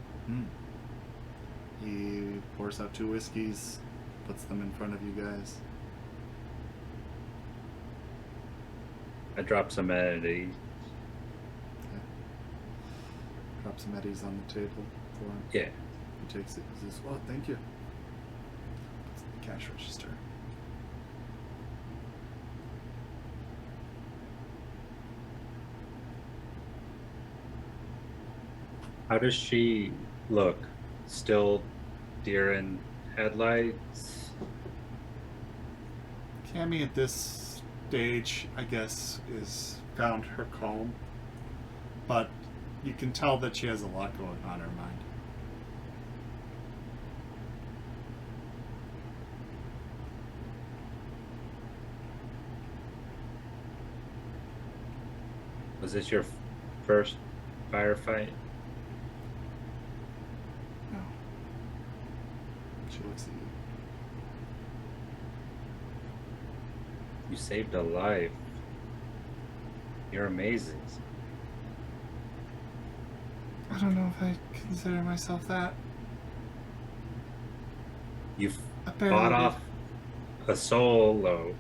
He pours out 2 whiskeys, puts them in front of you guys. I dropped some Eddie. Drops some eddies on the table for him. Yeah. He takes it. He says, well, thank you. Puts it in the cash register. How does she look? Still deer in headlights? Cammy at this stage, I guess, is found her calm. But you can tell that she has a lot going on in her mind. Was this your first firefight? No. She looks at you. You saved a life. You're amazing. I don't know if I consider myself that. You Apparently. fought off a solo.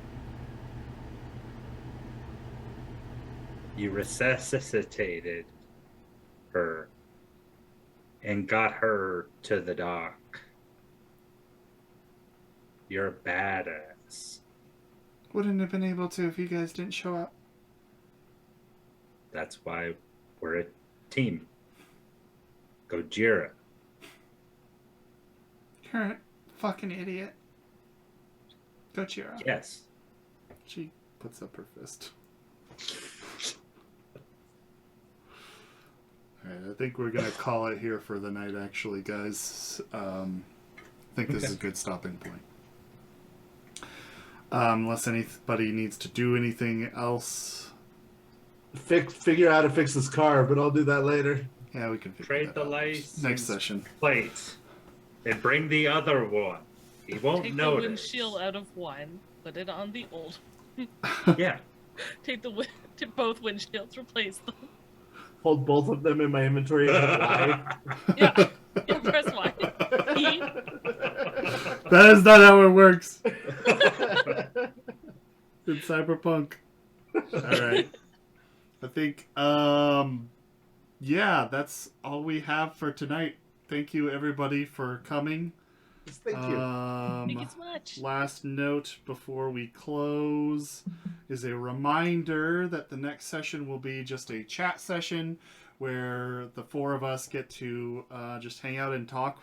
You resuscitated her and got her to the dock. You're a badass. Wouldn't have been able to if you guys didn't show up. That's why we're a team. Gojira. You're a fucking idiot. Gojira. Yes. She puts up her fist. Alright, I think we're gonna call it here for the night, actually, guys. I think this is a good stopping point. Unless anybody needs to do anything else. Figure out how to fix this car, but I'll do that later. Yeah, we can figure Trade that the out. lights. Next session. Plate. And bring the other one. He won't Take notice. the windshield out of one, put it on the old. Yeah. Take both windshields, replace them. Hold both of them in my inventory and hit Y. Yeah, yeah, press Y. E. That is not how it works in Cyberpunk. Alright. I think, yeah, that's all we have for tonight. Thank you, everybody, for coming. Thank you. Thank you so much. Last note before we close is a reminder that the next session will be just a chat session where the 4 of us get to just hang out and talk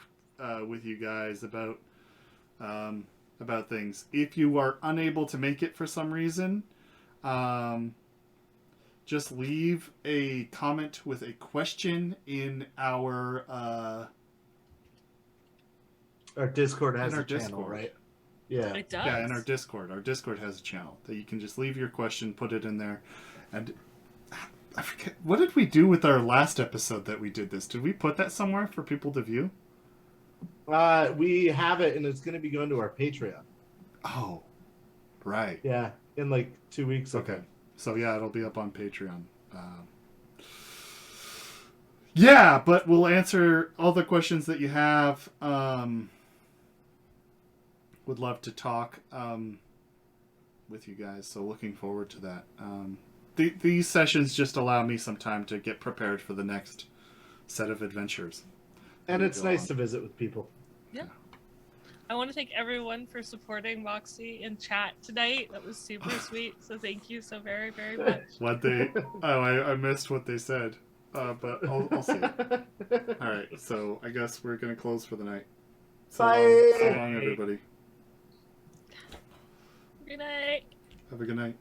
with you guys about things. If you are unable to make it for some reason, just leave a comment with a question in our Discord has in our a channel, Discord. right? Yeah. It does. Yeah, in our Discord. Our Discord has a channel that you can just leave your question, put it in there. And I forget, what did we do with our last episode that we did this? Did we put that somewhere for people to view? We have it, and it's going to be going to our Patreon. Oh, right. Yeah, in like 2 weeks. Okay. So yeah, it'll be up on Patreon. Yeah, but we'll answer all the questions that you have. Would love to talk with you guys, so looking forward to that. These sessions just allow me some time to get prepared for the next set of adventures. And it's Go nice on. to visit with people. Yeah. I want to thank everyone for supporting Moxie in chat tonight. That was super sweet. So thank you so very, very much. What they? Oh, I missed what they said. But I'll say it. All right, so I guess we're gonna close for the night. Bye. So long, everybody. Good night. Have a good night.